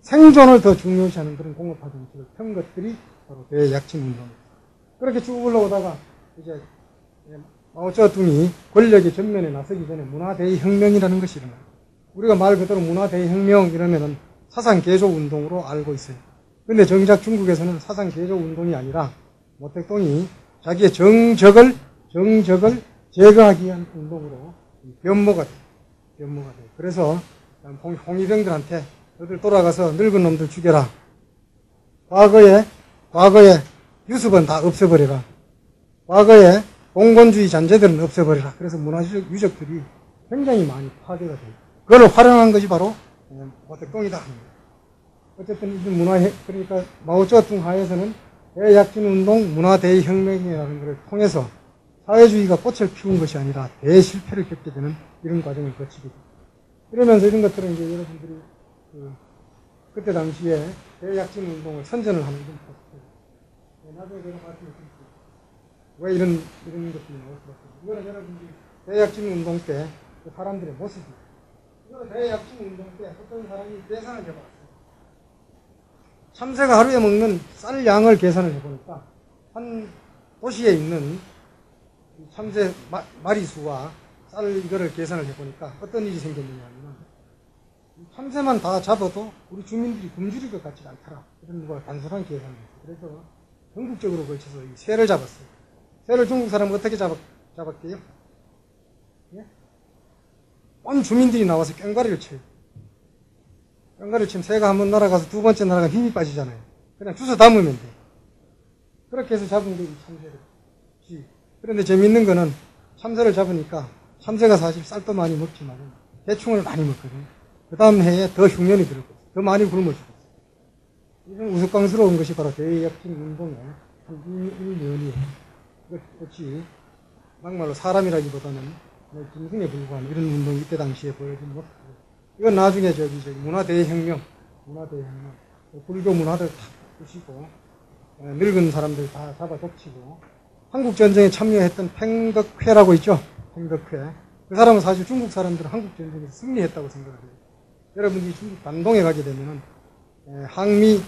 생존을 더 중요시하는 그런 공업화 정책을 편 것들이 바로 대약진 운동입니다. 그렇게 쭉 올라오다가 이제 마오쩌둥이 권력의 전면에 나서기 전에 문화대혁명이라는 것이 일어나요. 우리가 말 그대로 문화대혁명 이러면은 사상개조 운동으로 알고 있어요. 근데 정작 중국에서는 사상개조 운동이 아니라 모택동이 자기의 정적을 제거하기 위한 운동으로 변모가 돼요. 그래서 홍위병들한테 너들 돌아가서 늙은 놈들 죽여라. 과거에 유습은 다 없애버려라. 과거에 봉건주의 잔재들은 없애버려라. 그래서 문화적 유적들이 굉장히 많이 파괴가 돼요. 그걸 활용한 것이 바로 모택동이다. 어쨌든 이 그러니까 마오쩌둥 하에서는 대약진운동 문화대혁명이라는 것을 통해서 사회주의가 꽃을 피운 것이 아니라 대실패를 겪게 되는 이런 과정을 거치게 됩니다. 이러면서 이런 것들은 이제 여러분들이 그때 당시에 대약진운동을 선전을 하는 좀 봤어요. 나중에 제가 말씀드릴게요. 왜 이런 것들이 나올 수밖에 없어요. 이거는 여러분들이 대약진운동 때 그 사람들의 모습이에요. 이거 대약진 운동 때 어떤 사람이 계산을 해봤어요. 참새가 하루에 먹는 쌀 양을 계산을 해보니까 한 도시에 있는 참새 마리수와 쌀 이거를 계산을 해보니까 어떤 일이 생겼느냐 하면 참새만 다 잡아도 우리 주민들이 굶주릴 것 같지 않더라. 이런 거 단순한 계산을 했어요. 그래서 전국적으로 걸쳐서 이 새를 잡았어요. 새를 중국 사람은 어떻게 잡았게요? 예? 온 주민들이 나와서 꽹과리를 쳐요. 꽹과리를 치면 새가 한번 날아가서 두 번째 날아가면 힘이 빠지잖아요. 그냥 주워 담으면 돼. 그렇게 해서 잡은 게 이 참새를. 그런데 재밌는 거는 참새를 잡으니까 참새가 사실 쌀도 많이 먹지만 대충을 많이 먹거든요. 그 다음 해에 더 흉년이 들고 더 많이 굶어 죽었어요. 이런 우스꽝스러운 것이 바로 대약진 운동의 한 일면이에요. 그것이 막말로 사람이라기보다는 짐승에 불과한 이런 운동이 이때 당시에 보여진 모습이에요. 이건 나중에 저기 문화대혁명, 불교 문화들 다 부시고 늙은 사람들 다 잡아 덮치고 한국전쟁에 참여했던 팽덕회라고 있죠. 팽덕회. 그 사람은 사실 중국 사람들은 한국전쟁에서 승리했다고 생각을 해요. 여러분이 중국 단동에 가게 되면은 항미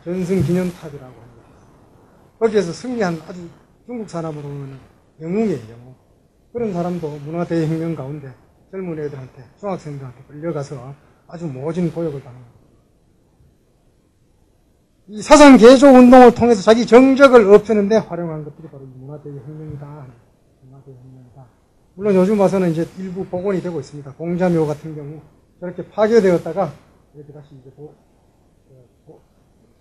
전승기념탑이라고 하는 것이 있어요. 거기에서 승리한 아주 중국 사람으로는 영웅이에요, 영웅. 그런 사람도 문화대혁명 가운데 젊은 애들한테, 중학생들한테 끌려가서 아주 모진 고역을 당합니다. 이 사상개조 운동을 통해서 자기 정적을 없애는데 활용한 것들이 바로 문화대혁명이다. 문화대혁명이다. 물론 요즘 와서는 이제 일부 복원이 되고 있습니다. 공자묘 같은 경우 저렇게 파괴되었다가 이렇게 다시 이제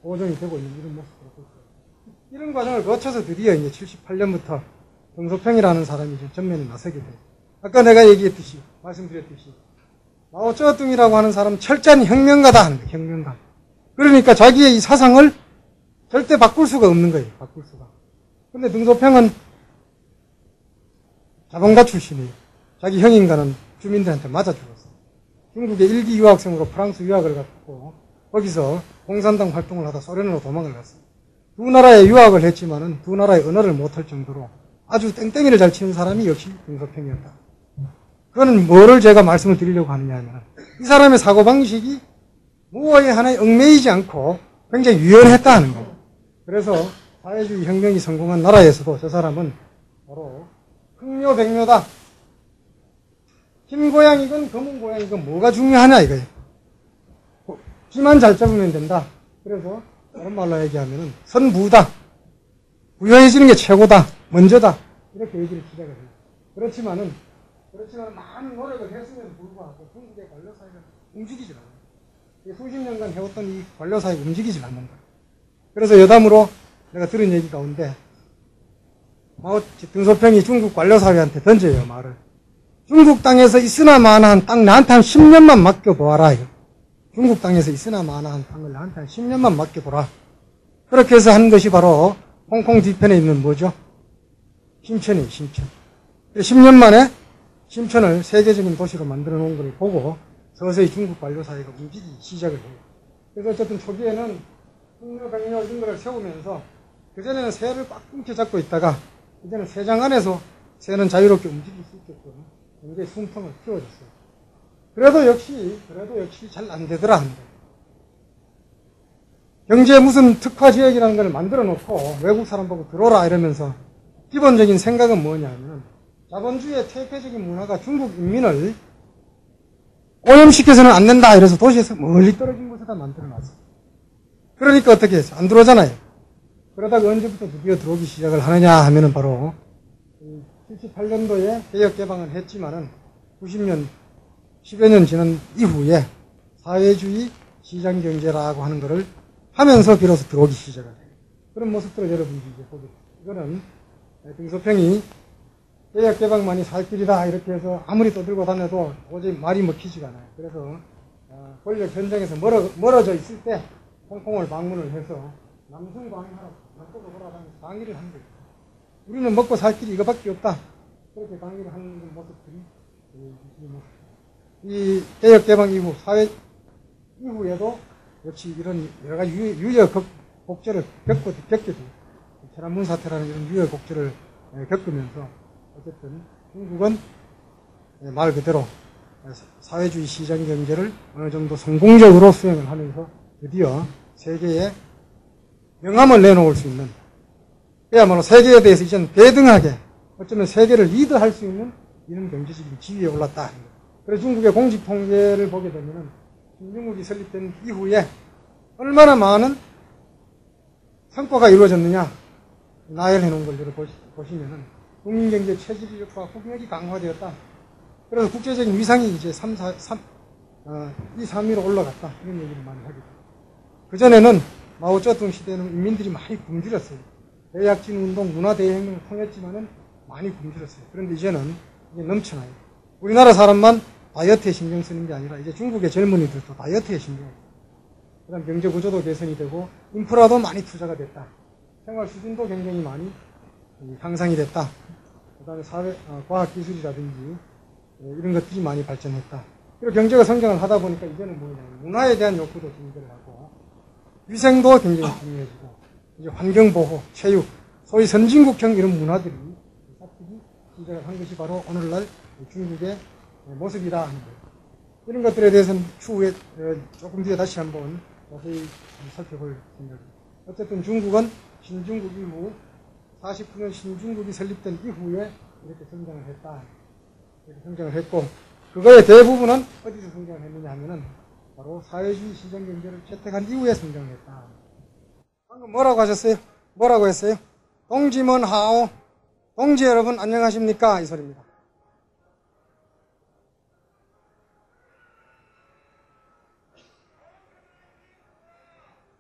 보존이 되고 있는 이런 모습으로 볼 수 있습니다. 이런 과정을 거쳐서 드디어 이제 78년부터 등소평이라는 사람이 이제 전면에 나서게 돼요. 아까 내가 얘기했듯이, 말씀드렸듯이, 마오쩌둥이라고 하는 사람은 철저한 혁명가다 하는 거예요, 혁명가. 그러니까 자기의 이 사상을 절대 바꿀 수가 없는 거예요, 바꿀 수가. 근데 등소평은 자본가 출신이에요. 자기 형인가는 주민들한테 맞아 죽었어요. 중국의 일기 유학생으로 프랑스 유학을 갔고, 거기서 공산당 활동을 하다 소련으로 도망을 갔어요. 두 나라에 유학을 했지만은 두 나라의 언어를 못할 정도로 아주 땡땡이를 잘 치는 사람이 역시 등소평이었다. 그거는 뭐를 제가 말씀을 드리려고 하느냐 하면, 이 사람의 사고방식이 무엇에 하나에 얽매이지 않고 굉장히 유연했다 하는 거예요. 그래서 사회주의 혁명이 성공한 나라에서도 저 사람은 바로 흑묘백묘다. 흰 고양이건 검은 고양이건 뭐가 중요하냐 이거예요. 귀만 잘 잡으면 된다. 그래서 다른 말로 얘기하면 선부다. 부여해지는 게 최고다. 먼저다. 이렇게 얘기를 시작을 해요. 그렇지만은 많은 노력을 했음에도 불구하고 중국의 관료사회가 움직이질 않아요. 수십 년간 해왔던 이 관료사회가 움직이질 않는 거예요. 그래서 여담으로 내가 들은 얘기 가운데 등소평이 중국 관료사회한테 던져요, 말을. 중국 땅에서 있으나 마나한 땅 나한테 한 10년만 맡겨보아라. 이거. 중국 땅에서 있으나 마나한 땅을 나한테 한 10년만 맡겨보라. 그렇게 해서 한 것이 바로 홍콩 뒤편에 있는 뭐죠? 심천이에요, 심천. 10년 만에 심천을 세계적인 도시로 만들어 놓은 걸 보고 서서히 중국 관료사회가 움직이기 시작을 해요. 그래서 어쨌든 초기에는 흑묘백묘 이런 거를 세우면서 그전에는 새를 꽉 끊겨 잡고 있다가 이제는 새장 안에서 새는 자유롭게 움직일 수 있게끔 굉장히 숨통을 키워줬어요. 그래도 역시 잘 안 되더라 하는 거예요. 경제에 무슨 특화 지역이라는 걸 만들어 놓고 외국 사람 보고 들어오라 이러면서 기본적인 생각은 뭐냐면 자본주의의 퇴폐적인 문화가 중국 인민을 오염시켜서는 안 된다 이래서 도시에서 멀리 떨어진 곳에다 만들어 놨어요. 그러니까 어떻게 했어요? 안 들어오잖아요. 그러다가 언제부터 드디어 들어오기 시작을 하느냐 하면은 바로 78년도에 개혁 개방을 했지만은 90년 10여 년 지난 이후에 사회주의 시장경제라고 하는 것을 하면서 비로소 들어오기 시작을 해요. 그런 모습들을 여러분이 이제 보게 돼요. 이거는 등소평이 개혁 개방만이 살 길이다 이렇게 해서 아무리 떠들고 다녀도 도저히 말이 먹히지가 않아요. 그래서 권력 현장에서 멀어져 있을 때 홍콩을 방문을 해서 남성 강의하라고 남쪽으로 돌아다니면서 강의를 한 거예요. 우리는 먹고 살 길이 이거밖에 없다. 그렇게 강의를 하는 모습들이 이 개혁 개방 이후 사회 이후에도 역시 이런 여러 가지 유여곡절을 겪게 돼요. 천안문 사태라는 이런 유여곡절을 겪으면서 어쨌든 중국은 말 그대로 사회주의 시장 경제를 어느 정도 성공적으로 수행을 하면서 드디어 세계에 명함을 내놓을 수 있는, 그야말로 세계에 대해서 이제는 배등하게 어쩌면 세계를 리드할 수 있는 이런 경제적인 지위에 올랐다. 그래서 중국의 공직 통계를 보게 되면은 신중국이 설립된 이후에 얼마나 많은 성과가 이루어졌느냐 나열해 놓은 걸 보시면은 국민경제 체질력과 국력이 강화되었다. 그래서 국제적인 위상이 이제 2, 3위로 올라갔다. 이런 얘기를 많이 하게 됩니다. 그전에는 마오쩌둥 시대에는 인민들이 많이 굶주렸어요. 대약진 운동, 문화대혁명을 통했지만은 많이 굶주렸어요. 그런데 이제는 이게 넘쳐나요. 우리나라 사람만 다이어트에 신경 쓰는 게 아니라 이제 중국의 젊은이들도 다이어트에 신경 써요. 그 다음 경제 구조도 개선이 되고 인프라도 많이 투자가 됐다. 생활 수준도 굉장히 많이 향상이 됐다. 그 다음에 과학기술이라든지 이런 것들이 많이 발전했다. 그리고 경제가 성장을 하다 보니까 이제는 뭐냐면 문화에 대한 욕구도 증대를 하고 위생도 굉장히 중요해지고 이제 환경보호, 체육, 소위 선진국형 이런 문화들이 싹둑이 시작을 한 것이 바로 오늘날 중국의 모습이다 하는 거예요. 이런 것들에 대해서는 추후에 조금 뒤에 다시 한번 자세히 살펴볼 생각입니다. 어쨌든 중국은 신중국 이후 49년 신중국이 설립된 이후에 이렇게 성장을 했다. 이렇게 성장을 했고 그거의 대부분은 어디서 성장을 했느냐 하면은 바로 사회주의 시장 경제를 채택한 이후에 성장을 했다. 방금 뭐라고 하셨어요? 뭐라고 했어요? 동지먼 하오. 동지 여러분 안녕하십니까? 이 소리입니다.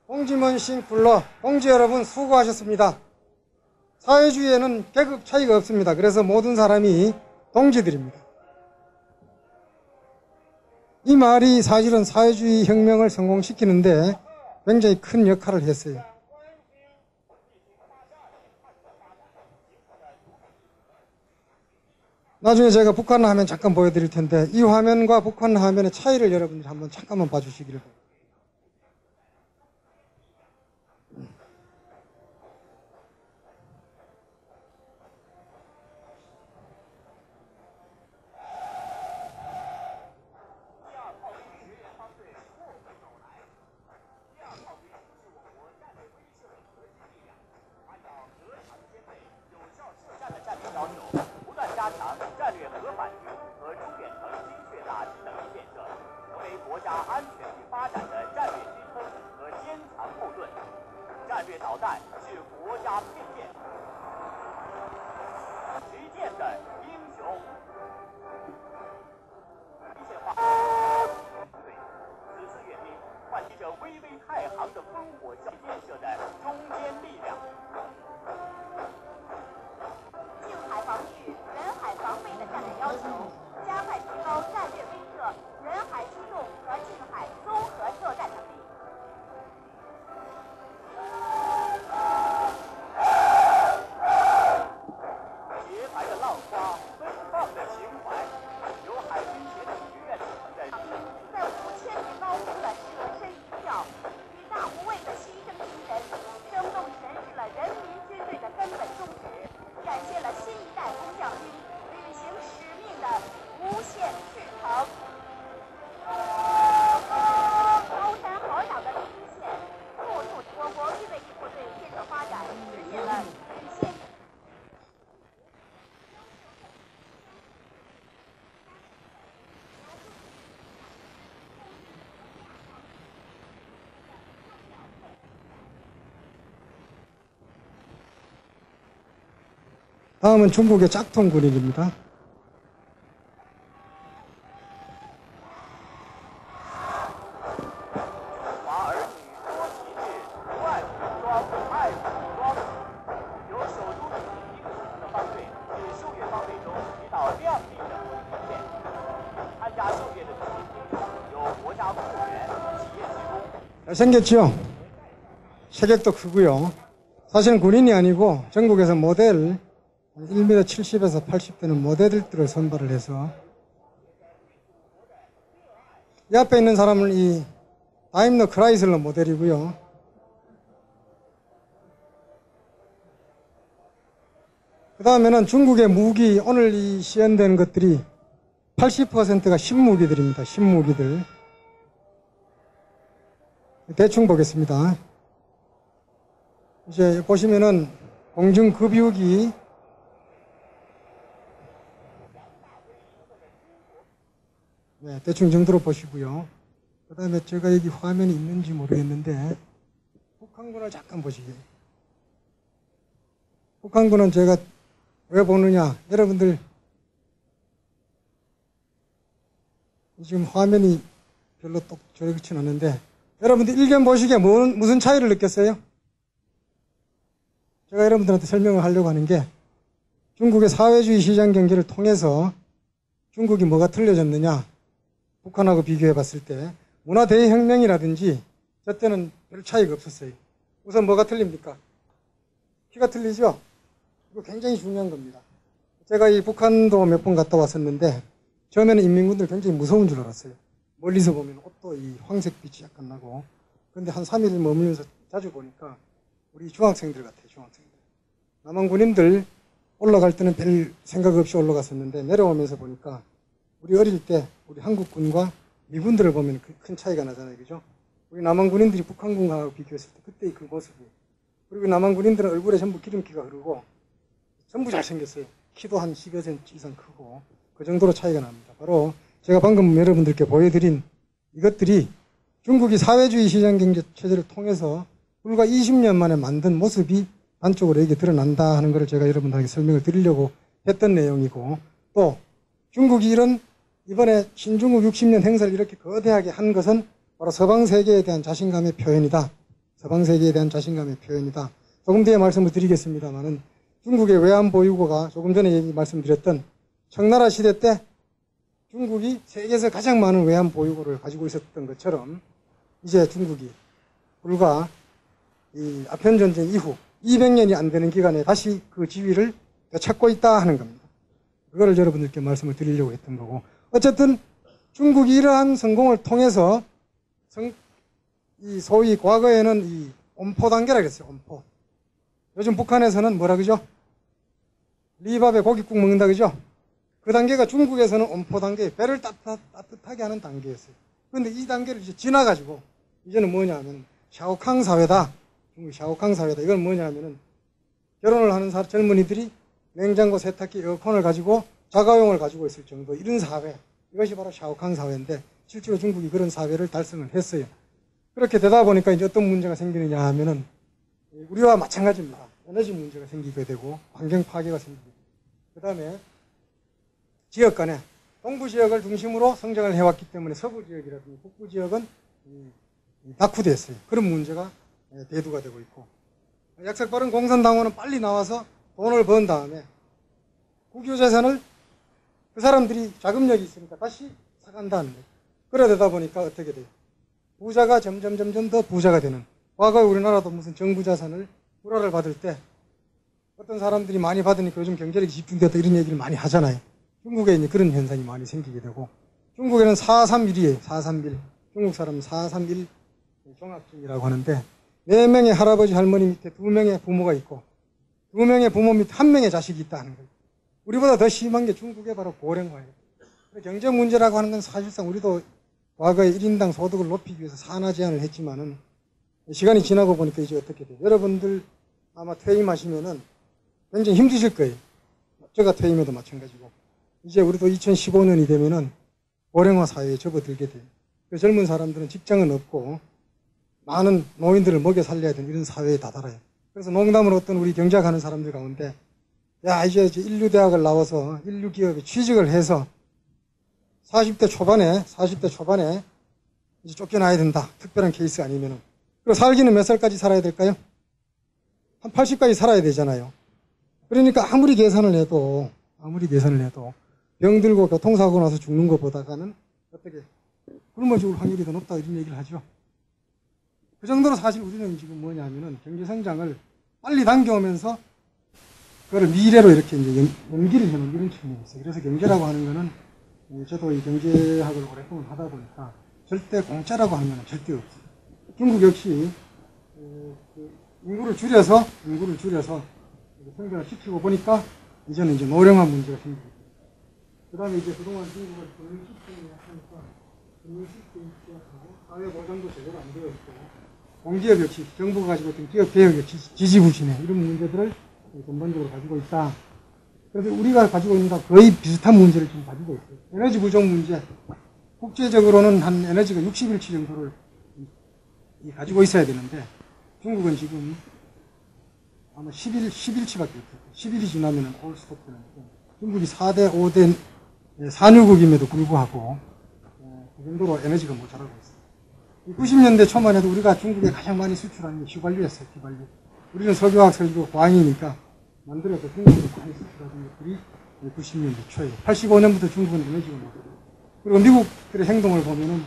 동지먼 싱플러. 동지 여러분 수고하셨습니다. 사회주의에는 계급 차이가 없습니다. 그래서 모든 사람이 동지들입니다. 이 말이 사실은 사회주의 혁명을 성공시키는데 굉장히 큰 역할을 했어요. 나중에 제가 북한 화면 잠깐 보여드릴 텐데 이 화면과 북한 화면의 차이를 여러분들이 한번 잠깐만 봐주시기를 바랍니다. 다음은 중국의 짝퉁 그림입니다. 잘생겼죠? 체격도 크고요. 사실은 군인이 아니고 전국에서 모델 1m 70에서 80되는 모델들을 선발을 해서 이 앞에 있는 사람은 이 다임러 크라이슬러 모델이고요. 그 다음에는 중국의 무기, 오늘 이 시연된 것들이 80%가 신무기들입니다. 신무기들. 대충 보겠습니다. 이제 보시면은 공중급유기, 네, 대충 정도로 보시고요. 그 다음에 제가 여기 화면이 있는지 모르겠는데 북한군을 잠깐 보시게요. 북한군은 제가 왜 보느냐, 여러분들 지금 화면이 별로 좋지는 않은데 여러분들 일견 보시기에 무슨 차이를 느꼈어요? 제가 여러분들한테 설명을 하려고 하는 게 중국의 사회주의 시장 경제를 통해서 중국이 뭐가 틀려졌느냐, 북한하고 비교해 봤을 때 문화 대혁명이라든지 저 때는 별 차이가 없었어요. 우선 뭐가 틀립니까? 키가 틀리죠? 이거 굉장히 중요한 겁니다. 제가 이 북한도 몇 번 갔다 왔었는데 처음에는 인민군들 굉장히 무서운 줄 알았어요. 멀리서 보면 옷도 이 황색빛이 약간 나고. 근데 한 3일 머물면서 자주 보니까 우리 중학생들 같아요. 중학생들. 남한 군인들 올라갈 때는 별 생각 없이 올라갔었는데 내려오면서 보니까 우리 어릴 때 우리 한국군과 미군들을 보면 큰 차이가 나잖아요. 그죠? 우리 남한 군인들이 북한군하고 비교했을 때 그때의 그 모습이. 그리고 남한 군인들은 얼굴에 전부 기름기가 흐르고 전부 잘생겼어요. 키도 한 10여 cm 이상 크고 그 정도로 차이가 납니다. 바로 제가 방금 여러분들께 보여드린 이것들이 중국이 사회주의 시장경제 체제를 통해서 불과 20년 만에 만든 모습이 단적으로 여기 드러난다 하는 것을 제가 여러분들에게 설명을 드리려고 했던 내용이고, 또 중국이 이런 이번에 신중국 60년 행사를 이렇게 거대하게 한 것은 바로 서방세계에 대한 자신감의 표현이다. 서방세계에 대한 자신감의 표현이다. 조금 뒤에 말씀을 드리겠습니다만은 중국의 외환보유고가 조금 전에 말씀드렸던 청나라 시대 때 중국이 세계에서 가장 많은 외환보유고를 가지고 있었던 것처럼 이제 중국이 불과 이 아편전쟁 이후 200년이 안 되는 기간에 다시 그 지위를 되찾고 있다 하는 겁니다. 그거를 여러분들께 말씀을 드리려고 했던 거고, 어쨌든 중국이 이러한 성공을 통해서 이 소위 과거에는 이 엄포 단계라 그랬어요. 엄포. 요즘 북한에서는 뭐라 그러죠? 리밥에 고깃국 먹는다 그죠? 그 단계가 중국에서는 엄포 단계, 배를 따뜻하게 하는 단계였어요. 그런데 이 단계를 이제 지나가지고 이제는 뭐냐면 샤오캉 사회다. 중국 샤오캉 사회다. 이건 뭐냐면은 결혼을 하는 젊은이들이 냉장고, 세탁기, 에어컨을 가지고 자가용을 가지고 있을 정도, 이런 사회. 이것이 바로 샤오캉 사회인데 실제로 중국이 그런 사회를 달성을 했어요. 그렇게 되다 보니까 이제 어떤 문제가 생기느냐 하면은 우리와 마찬가지입니다. 에너지 문제가 생기게 되고 환경 파괴가 생기게 되고, 그 다음에 지역 간에 동부 지역을 중심으로 성장을 해왔기 때문에 서부 지역이라든지 북부 지역은 낙후됐어요. 그런 문제가 대두가 되고 있고, 약삭빠른 공산당원은 빨리 나와서 돈을 번 다음에 국유재산을 그 사람들이 자금력이 있으니까 다시 사간다는 거예요. 그러다 보니까 어떻게 돼요? 부자가 점점 더 부자가 되는. 과거에 우리나라도 무슨 정부 자산을 불화를 받을 때 어떤 사람들이 많이 받으니까 요즘 경제력이 집중됐다 이런 얘기를 많이 하잖아요. 중국에 이제 그런 현상이 많이 생기게 되고, 중국에는 431이에요. 431. 중국 사람은 431 종합증이라고 하는데 4명의 할아버지 할머니 밑에 2명의 부모가 있고 2명의 부모 밑에 1명의 자식이 있다는 거예요. 우리보다 더 심한 게 중국의 바로 고령화예요. 경제 문제라고 하는 건 사실상 우리도 과거에 1인당 소득을 높이기 위해서 산하 제한을 했지만은 시간이 지나고 보니까 이제 어떻게 돼요? 여러분들 아마 퇴임하시면은 굉장히 힘드실 거예요. 제가 퇴임해도 마찬가지고. 이제 우리도 2015년이 되면은 고령화 사회에 접어들게 돼요. 젊은 사람들은 직장은 없고 많은 노인들을 먹여 살려야 되는 이런 사회에 다다라요. 그래서 농담으로 어떤 우리 경제학하는 사람들 가운데 야 이제 인류대학을 나와서 인류기업에 취직을 해서 40대 초반에 이제 쫓겨나야 된다. 특별한 케이스 아니면은. 그리고 살기는 몇 살까지 살아야 될까요? 한 80까지 살아야 되잖아요. 그러니까 아무리 계산을 해도 병들고 교통사고 나서 죽는 것보다는 어떻게 굶어 죽을 확률이 더 높다 이런 얘기를 하죠. 그 정도로 사실 우리는 지금 뭐냐면은 경제성장을 빨리 당겨오면서 그걸 미래로 이렇게 이제 연기를 해놓은 이런 측면이 있어요. 그래서 경제라고 하는 거는 저도 이 경제학을 오랫동안 하다 보니까 절대 공짜라고 하는 건 절대 없어요. 중국 역시 인구를 줄여서 생존을 시키고 보니까 이제는 이제 노령화 문제가 생기고 그 다음에 이제 그동안 중국은 금융 시스템이 약하니까 금융 시스템이 취약하고 사회 보장도 제대로 안 되어 있고 공기업 역시 정부가 가지고 있던 기업 개혁의 지지부진해 이런 문제들을 근본적으로 가지고 있다. 그래서 우리가 가지고 있는 것 거의 비슷한 문제를 지금 가지고 있어요. 에너지 부족 문제. 국제적으로는 한 에너지가 60일치 정도를 가지고 있어야 되는데 중국은 지금 아마 10일치밖에 없어요. 10일이 지나면 올 스톱 되는 거죠. 중국이 4대, 5대 산유국임에도 불구하고 그 정도로 에너지가 모자라고 있어요. 90년대 초만 해도 우리가 중국에 가장 많이 수출하는 게 휘발유였어요. 휘발유. 우리는 석유화학, 석유, 광이니까 만들어서 중국으로 많이 수출하던 것들이 90년대 초에 85년부터 중국은 에너지가 모자라요. 그리고 미국들의 행동을 보면은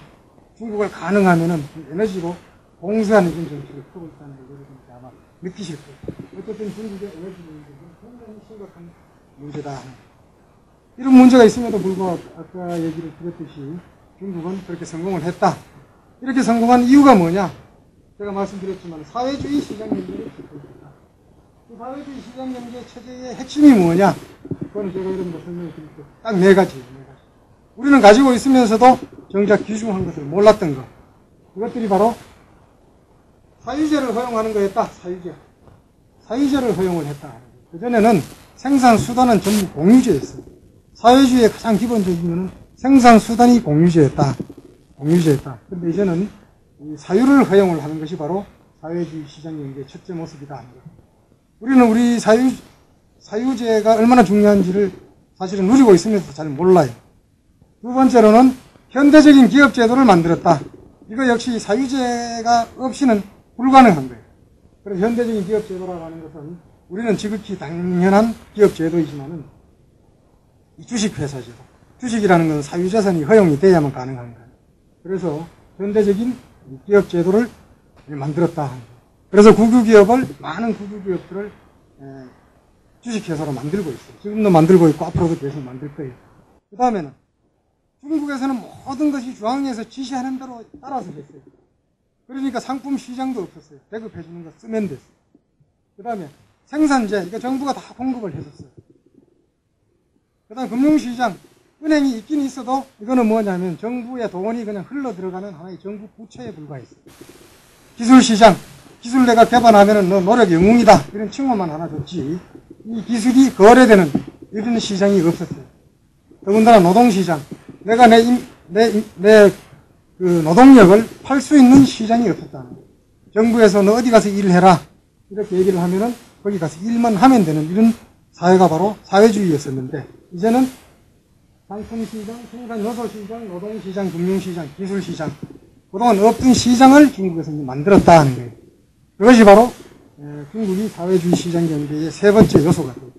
중국을 가능하면은 에너지로 공세하는 이런 정책을 펴고 있다는 걸 여러분이 아마 느끼실 거예요. 어쨌든 중국의 에너지 문제는 굉장히 심각한 문제다. 이런 문제가 있음에도 불구하고 아까 얘기를 드렸듯이 중국은 그렇게 성공을 했다. 이렇게 성공한 이유가 뭐냐? 제가 말씀드렸지만 사회주의 시장 경제를 지고 있다. 그 사회주의 시장 경제 체제의 핵심이 뭐냐? 그거는 제가 여러분들 설명을 드릴게요. 딱 네 가지. 우리는 가지고 있으면서도 정작 귀중한 것을 몰랐던 것. 그것들이 바로 사유제를 허용하는 거였다. 사유제를 허용을 했다. 그전에는 생산수단은 전부 공유제였어요. 사회주의의 가장 기본적인 것은 생산수단이 공유제였다. 그런데 이제는 사유를 허용을 하는 것이 바로 사회주의 시장경제의 첫째 모습이다. 우리는 우리 사유제가 얼마나 중요한지를 사실은 누리고 있으면서 잘 몰라요. 두 번째로는 현대적인 기업제도를 만들었다. 이거 역시 사유제가 없이는 불가능한 거예요. 그래서 현대적인 기업제도라고 하는 것은 우리는 지극히 당연한 기업제도이지만은 이 주식회사제도. 주식이라는 것은 사유자산이 허용이 돼야만 가능한 거예요. 그래서 현대적인 기업제도를 만들었다. 그래서 많은 국유기업들을 주식회사로 만들고 있어요. 지금도 만들고 있고 앞으로도 계속 만들 거예요. 그 다음에는 중국에서는 모든 것이 중앙에서 지시하는 대로 따라서 했어요. 그러니까 상품 시장도 없었어요. 배급해주는 거 쓰면 됐어요. 그 다음에 생산재, 이거 정부가 다 공급을 해줬어요. 그 다음에 금융시장, 은행이 있긴 있어도 이거는 뭐냐면 정부의 돈이 그냥 흘러 들어가는 하나의 정부 부채에 불과했어요. 기술시장, 기술 내가 개발하면은 너 노력 영웅이다. 이런 칭호만 하나 줬지. 이 기술이 거래되는 이런 시장이 없었어요. 더군다나 노동시장, 내가 그 노동력을 팔 수 있는 시장이 없었다는 거예요. 정부에서 너 어디 가서 일해라. 이렇게 얘기를 하면은 거기 가서 일만 하면 되는 이런 사회가 바로 사회주의였었는데, 이제는 상품시장, 생산요소시장, 노동시장, 금융시장, 기술시장, 그동안 없던 시장을 중국에서 이제 만들었다 하는 거예요. 그것이 바로 중국이 사회주의 시장 경제의 세 번째 요소가 돼요.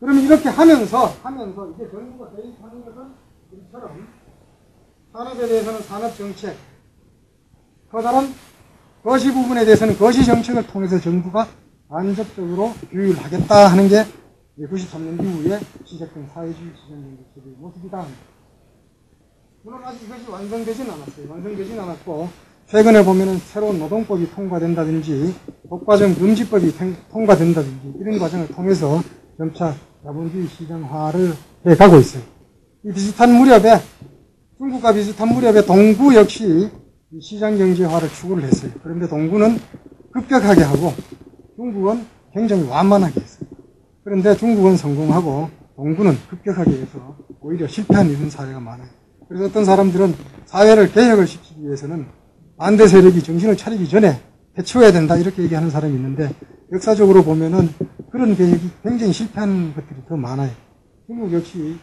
그러면 이렇게 하면서 이제 정부가 개입하는 것은 우리처럼 산업에 대해서는 산업정책, 커다란 거시 부분에 대해서는 거시정책을 통해서 정부가 간접적으로 규율을 하겠다 하는 게 93년 이후에 시작된 사회주의 시장경제체제의 모습이다. 물론 아직 이것이 완성되진 않았고 최근에 보면은 새로운 노동법이 통과된다든지 독과점 금지법이 통과된다든지 이런 과정을 통해서 점차 자본주의 시장화를 해가고 있어요. 이 비슷한 무렵에 중국과 비슷한 무렵에 동구 역시 시장경제화를 추구를 했어요. 그런데 동구는 급격하게 하고 중국은 굉장히 완만하게 했어요. 그런데 중국은 성공하고 동구는 급격하게 해서 오히려 실패한 이런 사례가 많아요. 그래서 어떤 사람들은 사회를 개혁을 시키기 위해서는 반대 세력이 정신을 차리기 전에 해치워야 된다 이렇게 얘기하는 사람이 있는데, 역사적으로 보면은 그런 개혁이 굉장히 실패한 것들이 더 많아요. 중국 역시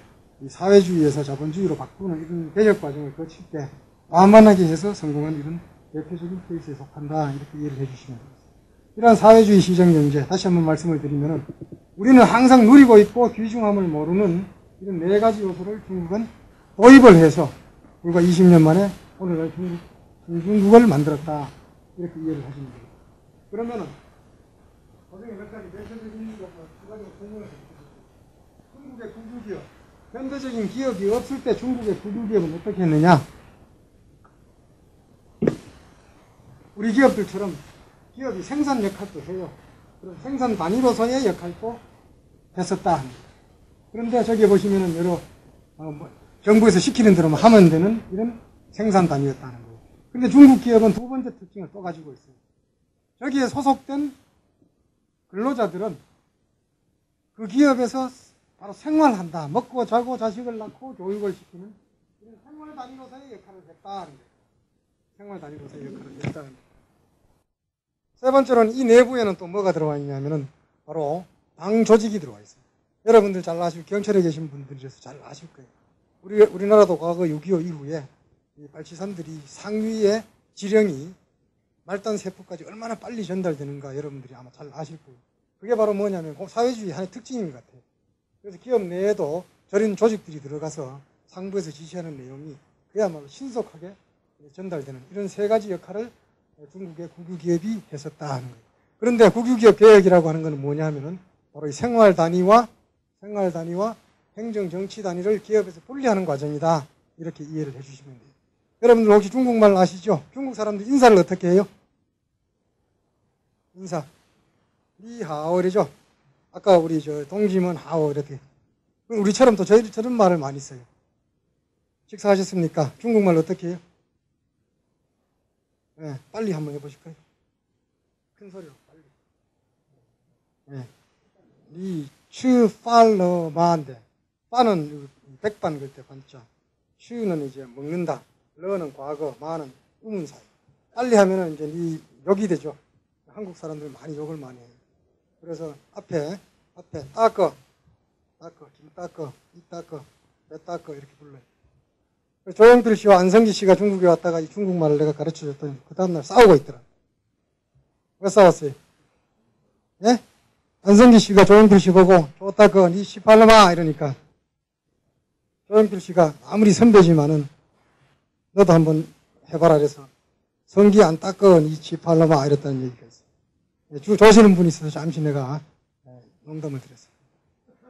사회주의에서 자본주의로 바꾸는 이런 개혁 과정을 거칠 때 완만하게 해서 성공한 이런 대표적인 케이스에 속한다 이렇게 이해를 해주시면 됩니다. 이러한 사회주의 시장경제, 다시 한번 말씀을 드리면은 우리는 항상 누리고 있고 귀중함을 모르는 이런 네 가지 요소를 중국은 도입을 해서 불과 20년 만에 오늘날 중국을 만들었다 이렇게 이해를 하시면 됩니다. 그러면은 나중에 몇 가지 대표적인 두 가지 설명을 해드리겠습니다. 중국의 국유기업, 현대적인 기업이 없을 때 중국의 국유기업은 어떻게 했느냐? 우리 기업들처럼 기업이 생산 역할도 해요. 그런 생산 단위로서의 역할도 했었다. 그런데 저기 보시면은 여러 정부에서 시키는 대로만 하면 되는 이런 생산 단위였다는 거예요. 그런데 중국 기업은 두 번째 특징을 또 가지고 있어요. 저기에 소속된 근로자들은 그 기업에서 바로 생활한다. 먹고 자고 자식을 낳고 교육을 시키는 이런 생활 단위로서의 역할을 했다는 거예요. 생활 단위로서의 역할을 했다는 거예요. 세 번째로는 이 내부에는 또 뭐가 들어와 있냐면은 바로 당 조직이 들어와 있어요. 여러분들 잘 아실, 경찰에 계신 분들이라서 잘 아실 거예요. 우리나라도 과거 6.25 이후에 이 빨치산들이 상위의 지령이 말단 세포까지 얼마나 빨리 전달되는가 여러분들이 아마 잘 아실 거예요. 그게 바로 뭐냐면 사회주의 하나의 특징인 것 같아요. 그래서 기업 내에도 저런 조직들이 들어가서 상부에서 지시하는 내용이 그야말로 신속하게 전달되는 이런 세 가지 역할을 중국의 국유기업이 했었다 하는 거예요. 그런데 국유기업 개혁이라고 하는 것은 뭐냐 하면은 바로 이 생활 단위와 행정 정치 단위를 기업에서 분리하는 과정이다. 이렇게 이해를 해 주시면 돼요. 여러분들 혹시 중국말 아시죠? 중국 사람들 인사를 어떻게 해요? 인사. 니하오 이러죠? 아까 우리 동지문 하오 이렇게. 우리처럼 또 저런 말을 많이 써요. 식사하셨습니까? 중국말 어떻게 해요? 네, 빨리 한번 해보실까요? 큰 소리로 빨리. 네. 니, 추, 팔러, 마인데. 빠는 백반 그럴 때 반자. 추는 이제 먹는다. 러는 과거, 마는 의문사예요. 빨리 하면은 이제 니 욕이 되죠. 한국 사람들 많이 욕을 많이 해요. 그래서 앞에 따꺼, 김 따꺼, 이 따꺼, 배 따꺼 이렇게 불러요. 조영필 씨와 안성기 씨가 중국에 왔다가 이 중국말을 내가 가르쳐 줬더니 그 다음날 싸우고 있더라. 왜 싸웠어요? 예? 안성기 씨가 조영필 씨 보고 좋다꺼, 니 씨팔로마 이러니까 조영필 씨가 아무리 선배지만은 너도 한번 해봐라 그래서 성기 안 닦어 니 씨팔로마 이랬다는 얘기가 있어요. 조시는 분이 있어서 잠시 내가 농담을 드렸어요.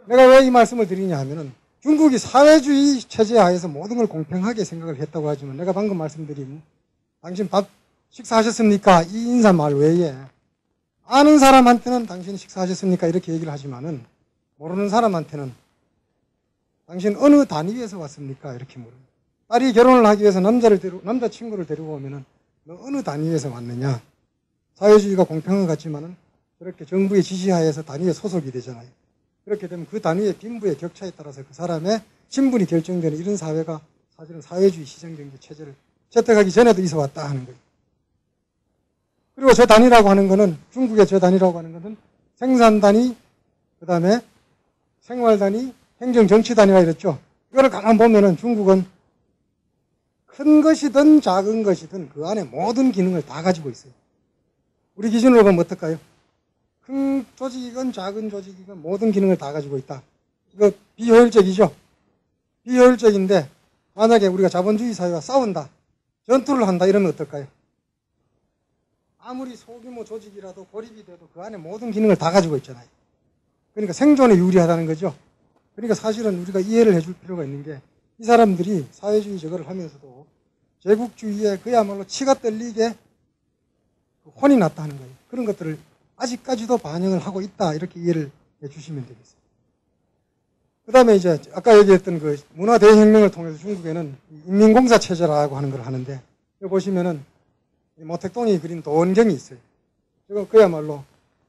내가 왜 이 말씀을 드리냐 하면은 중국이 사회주의 체제 하에서 모든 걸 공평하게 생각을 했다고 하지만 내가 방금 말씀드린 당신 밥 식사하셨습니까? 이 인사말 외에 아는 사람한테는 당신 식사하셨습니까? 이렇게 얘기를 하지만은 모르는 사람한테는 당신 어느 단위에서 왔습니까? 이렇게 물어요. 딸이 결혼을 하기 위해서 남자친구를 데리고 오면은 너 어느 단위에서 왔느냐? 사회주의가 공평한 것 같지만은 그렇게 정부의 지시하에서 단위에 소속이 되잖아요. 그렇게 되면 그 단위의 빈부의 격차에 따라서 그 사람의 신분이 결정되는 이런 사회가 사실은 사회주의 시장경제 체제를 채택하기 전에도 있어 왔다 하는 거예요. 그리고 저 단위라고 하는 거는 중국의 저 단위라고 하는 것은 생산 단위, 그 다음에 생활 단위, 행정 정치 단위가 이랬죠. 이거를 가만 보면은 중국은 큰 것이든 작은 것이든 그 안에 모든 기능을 다 가지고 있어요. 우리 기준으로 보면 어떨까요? 큰 조직이건 작은 조직이건 모든 기능을 다 가지고 있다. 이거 비효율적이죠? 비효율적인데 만약에 우리가 자본주의 사회와 싸운다, 전투를 한다 이러면 어떨까요? 아무리 소규모 조직이라도 고립이 돼도 그 안에 모든 기능을 다 가지고 있잖아요. 그러니까 생존에 유리하다는 거죠. 그러니까 사실은 우리가 이해를 해줄 필요가 있는 게 이 사람들이 사회주의 저거를 하면서도 제국주의에 그야말로 치가 떨리게 혼이 났다는 거예요. 그런 것들을 아직까지도 반영을 하고 있다. 이렇게 이해를 해 주시면 되겠습니다. 그 다음에 이제 아까 얘기했던 그 문화대혁명을 통해서 중국에는 인민공사 체제라고 하는 걸 하는데 여기 보시면은 모택동이 그린 도원경이 있어요. 이거 그야말로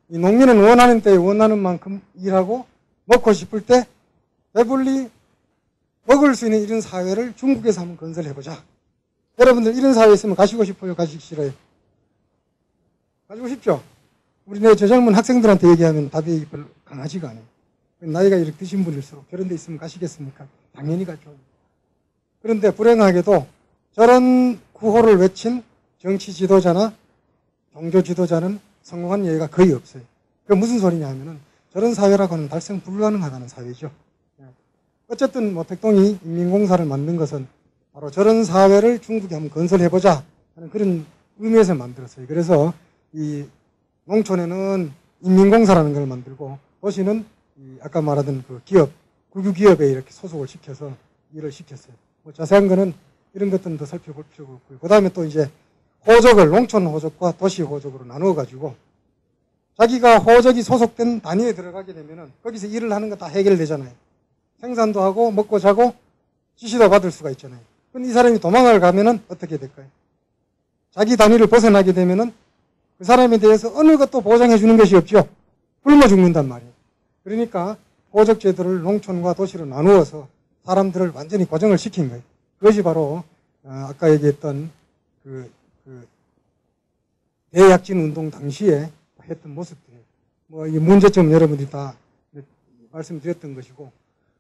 이 농민은 원하는 때에 원하는 만큼 일하고 먹고 싶을 때 배불리 먹을 수 있는 이런 사회를 중국에서 한번 건설해보자. 여러분들 이런 사회에 있으면 가시고 싶어요? 가시기 싫어요? 가지고 싶죠? 우리 저 젊은 학생들한테 얘기하면 답이 별로 강하지가 않아요. 나이가 이렇게 드신 분일수록 저런 데 있으면 가시겠습니까? 당연히 가죠. 그런데 불행하게도 저런 구호를 외친 정치 지도자나 종교 지도자는 성공한 예가 거의 없어요. 그게 무슨 소리냐 하면은 저런 사회라고는 달성 불가능하다는 사회죠. 어쨌든 모택동이 인민공사를 만든 것은 바로 저런 사회를 중국에 한번 건설해보자 하는 그런 의미에서 만들었어요. 그래서 이 농촌에는 인민공사라는 걸 만들고 도시는 아까 말하던 그 기업, 국유기업에 이렇게 소속을 시켜서 일을 시켰어요. 뭐 자세한 거는 이런 것들은 더 살펴볼 필요가 없고요. 그 다음에 또 이제 호적을 농촌 호적과 도시 호적으로 나누어 가지고 자기가 호적이 소속된 단위에 들어가게 되면은 거기서 일을 하는 거 다 해결되잖아요. 생산도 하고 먹고 자고 지시도 받을 수가 있잖아요. 그런데 이 사람이 도망을 가면은 어떻게 될까요? 자기 단위를 벗어나게 되면은 그 사람에 대해서 어느 것도 보장해 주는 것이 없죠. 굶어 죽는단 말이에요. 그러니까 호적제도를 농촌과 도시로 나누어서 사람들을 완전히 고정을 시킨 거예요. 그것이 바로 아까 얘기했던 그 대약진 운동 당시에 했던 모습들이에요. 뭐 이 문제점 여러분들이 다 말씀드렸던 것이고,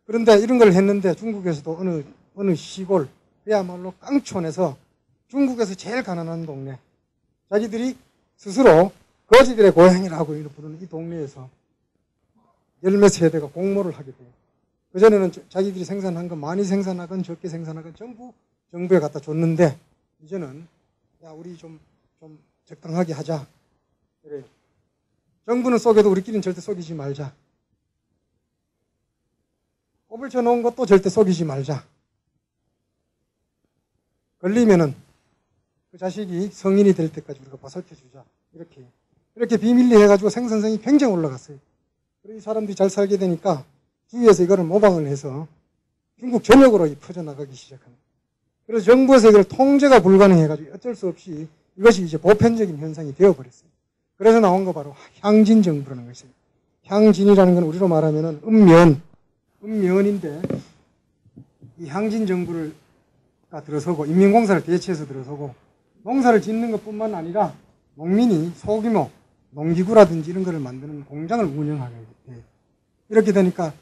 그런데 이런 걸 했는데 중국에서도 어느 시골, 그야말로 깡촌에서 중국에서 제일 가난한 동네, 자기들이 스스로 거지들의 고향이라고 부르는 이 동네에서 열몇 세대가 공모를 하게 돼요. 그전에는 자기들이 생산한 거 많이 생산하건 적게 생산하건 전부 정부에 갖다 줬는데, 이제는 야 우리 좀 적당하게 하자. 그래요. 정부는 쏘게도 우리끼리는 절대 쏘기지 말자. 꼽을 쳐놓은 것도 절대 쏘기지 말자. 걸리면은 그 자식이 성인이 될 때까지 우리가 보살펴주자. 이렇게 비밀리 해가지고 생산성이 굉장히 올라갔어요. 그래서 이 사람들이 잘 살게 되니까 주위에서 이거를 모방을 해서 중국 전역으로 퍼져나가기 시작합니다. 그래서 정부에서 이걸 통제가 불가능해가지고 어쩔 수 없이 이것이 이제 보편적인 현상이 되어버렸어요. 그래서 나온 거 바로 향진 정부라는 것이에요. 향진이라는 건 우리로 말하면은 읍면인데, 이 향진 정부가 들어서고 인민공사를 대체해서 들어서고 농사를 짓는 것뿐만 아니라 농민이 소규모 농기구라든지 이런 거를 만드는 공장을 운영하게 돼요. 이렇게 되니까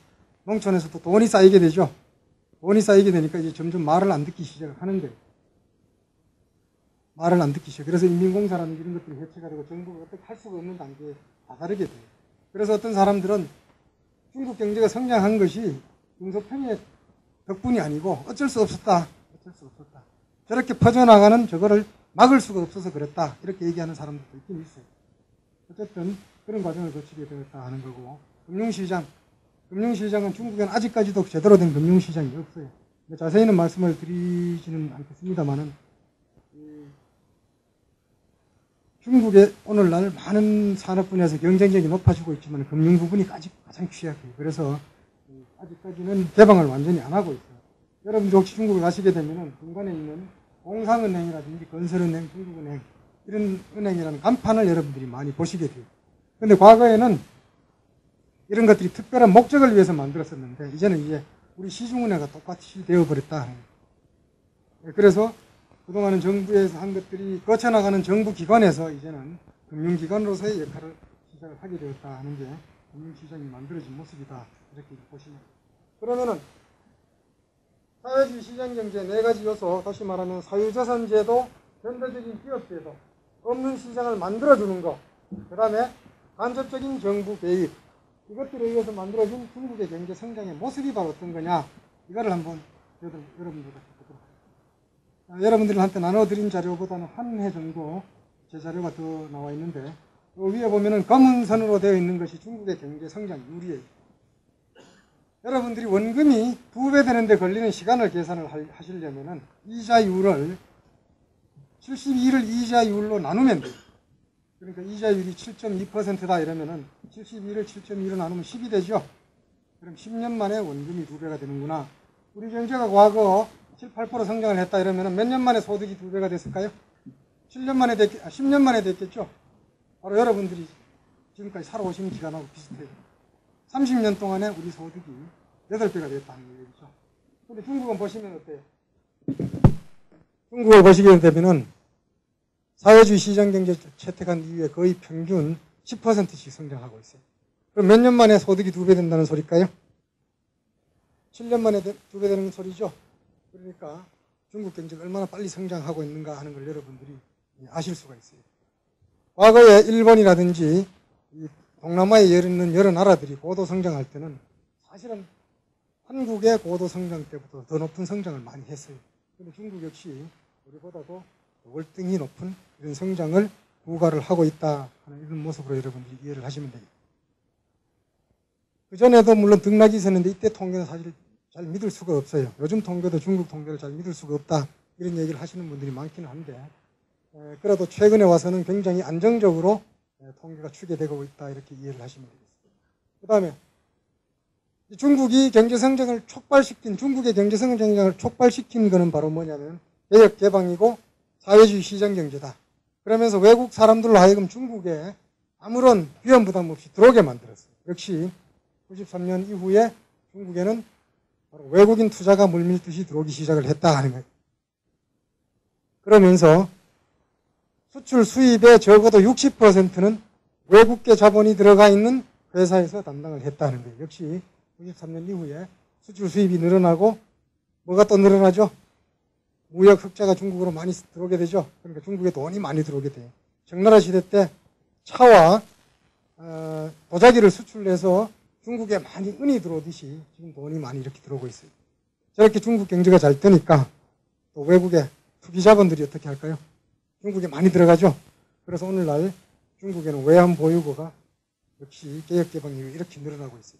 농촌에서도 돈이 쌓이게 되죠. 돈이 쌓이게 되니까 이제 점점 말을 안 듣기 시작을 하는 거예요. 말을 안 듣기 시작. 그래서 인민공사라는 이런 것들이 해체가 되고 정부가 어떻게 할 수가 없는 단계에 다다르게 돼요. 그래서 어떤 사람들은 중국 경제가 성장한 것이 중소편의 덕분이 아니고 어쩔 수 없었다. 저렇게 퍼져나가는 저거를 막을 수가 없어서 그랬다. 이렇게 얘기하는 사람들도 있긴 있어요. 어쨌든 그런 과정을 거치게 되었다 하는 거고, 금융시장은 중국에는 아직까지도 제대로 된 금융시장이 없어요. 자세히는 말씀을 드리지는 않겠습니다만은, 중국의 오늘날 많은 산업 분야에서 경쟁력이 높아지고 있지만 금융 부분이 가장 취약해요. 그래서 아직까지는 개방을 완전히 안 하고 있어요. 여러분들 혹시 중국을 가시게 되면은 중간에 있는 공상은행이라든지 건설은행, 중국은행, 이런 은행이라는 간판을 여러분들이 많이 보시게 돼요. 그런데 과거에는 이런 것들이 특별한 목적을 위해서 만들었었는데, 이제는 우리 시중은행과 똑같이 되어버렸다. 그래서 그동안은 정부에서 한 것들이 거쳐나가는 정부 기관에서 이제는 금융기관으로서의 역할을 시작을 하게 되었다 하는 게 금융시장이 만들어진 모습이다. 이렇게 보시면. 그러면은 사회주의 시장경제 네 가지 요소, 다시 말하면 사유자산제도, 현대적인 기업제도, 없는 시장을 만들어주는 것, 그 다음에 간접적인 정부 개입, 이것들에 의해서 만들어진 중국의 경제 성장의 모습이 바로 어떤 거냐, 이거를 한번 여러분들과 보도록 하겠습니다. 여러분들한테 나눠드린 자료보다는 한 해 정도 제 자료가 더 나와 있는데, 위에 보면은 검은 선으로 되어 있는 것이 중국의 경제 성장 유리예요. 여러분들이 원금이 2배 되는데 걸리는 시간을 계산을 하시려면은 이자율을 72를 이자율로 나누면 돼요. 그러니까 이자율이 7.2%다 이러면은 72를 7.2로 나누면 10이 되죠. 그럼 10년 만에 원금이 2배가 되는구나. 우리 경제가 과거 7, 8% 성장을 했다 이러면은 몇 년 만에 소득이 2배가 됐을까요? 10년 만에 됐겠죠. 바로 여러분들이 지금까지 살아오신 기간하고 비슷해요. 30년 동안에 우리 소득이 8배가 됐다는 얘기죠. 근데 중국은 보시면 어때요? 중국을 보시게 되면은 사회주의 시장경제 채택한 이후에 거의 평균 10%씩 성장하고 있어요. 그럼 몇 년 만에 소득이 2배 된다는 소리일까요? 7년 만에 2배 되는 소리죠. 그러니까 중국 경제가 얼마나 빨리 성장하고 있는가 하는 걸 여러분들이 아실 수가 있어요. 과거에 일본이라든지 동남아에 있는 여러 나라들이 고도 성장할 때는 사실은 한국의 고도 성장 때부터 더 높은 성장을 많이 했어요. 그런데 중국 역시 우리보다도 월등히 높은 이런 성장을 부과를 하고 있다 하는 이런 모습으로 여러분들이 이해를 하시면 되겠습니다. 그전에도 물론 등락이 있었는데 이때 통계는 사실 잘 믿을 수가 없어요. 요즘 통계도 중국 통계를 잘 믿을 수가 없다 이런 얘기를 하시는 분들이 많기는 한데, 그래도 최근에 와서는 굉장히 안정적으로 통계가 추계되고 있다 이렇게 이해를 하시면 되겠습니다. 그 다음에 중국이 경제성장을 촉발시킨, 중국의 경제성장을 촉발시킨 것은 바로 뭐냐면 개혁 개방이고 사회주의 시장 경제다. 그러면서 외국 사람들로 하여금 중국에 아무런 위험 부담 없이 들어오게 만들었어요. 역시 93년 이후에 중국에는 바로 외국인 투자가 물밀듯이 들어오기 시작을 했다 하는 거예요. 그러면서 수출 수입의 적어도 60%는 외국계 자본이 들어가 있는 회사에서 담당을 했다는 거예요. 역시 93년 이후에 수출 수입이 늘어나고 뭐가 또 늘어나죠? 무역 흑자가 중국으로 많이 들어오게 되죠. 그러니까 중국에 돈이 많이 들어오게 돼요. 청나라 시대 때 차와 도자기를 수출해서 중국에 많이 은이 들어오듯이 지금 돈이 많이 이렇게 들어오고 있어요. 저렇게 중국 경제가 잘 되니까 또 외국의 투기 자본들이 어떻게 할까요? 중국에 많이 들어가죠. 그래서 오늘날 중국에는 외환 보유고가 역시 개혁개방 이후 이렇게 늘어나고 있어요.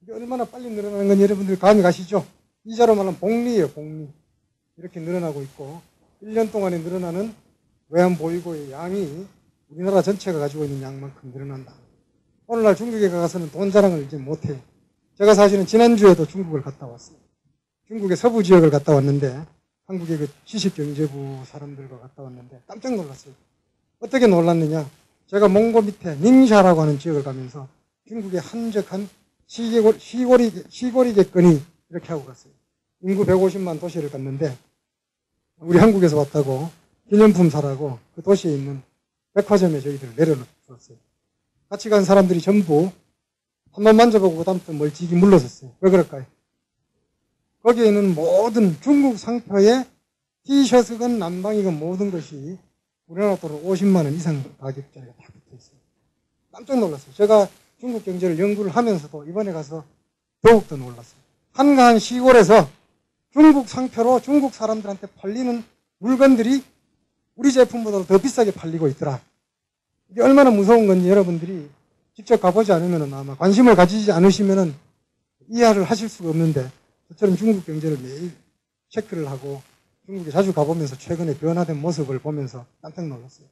이게 얼마나 빨리 늘어나는 건 여러분들 감이 가시죠? 이자로 말하면 복리예요, 복리. 이렇게 늘어나고 있고 1년 동안에 늘어나는 외환 보유고의 양이 우리나라 전체가 가지고 있는 양만큼 늘어난다. 오늘날 중국에 가서는 돈 자랑을 이제 못해요. 제가 사실은 지난주에도 중국을 갔다 왔어요. 중국의 서부 지역을 갔다 왔는데 한국의 그 지식경제부 사람들과 갔다 왔는데 깜짝 놀랐어요. 어떻게 놀랐느냐? 제가 몽고 밑에 닝샤라고 하는 지역을 가면서 중국의 한적한 시골이겠거니 이렇게 하고 갔어요. 인구 150만 도시를 갔는데 우리 한국에서 왔다고 기념품 사라고 그 도시에 있는 백화점에 저희들을 내려놓았어요. 같이 간 사람들이 전부 한번 만져보고 그다음부터 멀찍이 물러섰어요. 왜 그럴까요? 거기에 있는 모든 중국 상표의 티셔츠건 난방이건 모든 것이 우리나라 돈으로 50만 원 이상 가격짜리가 다 붙어 있어요. 깜짝 놀랐어요. 제가 중국 경제를 연구를 하면서도 이번에 가서 더욱더 놀랐어요. 한가한 시골에서 중국 상표로 중국 사람들한테 팔리는 물건들이 우리 제품보다 더 비싸게 팔리고 있더라. 이게 얼마나 무서운 건지 여러분들이 직접 가보지 않으면 아마 관심을 가지지 않으시면 이해를 하실 수가 없는데 저처럼 중국 경제를 매일 체크를 하고 중국에 자주 가보면서 최근에 변화된 모습을 보면서 깜짝 놀랐어요.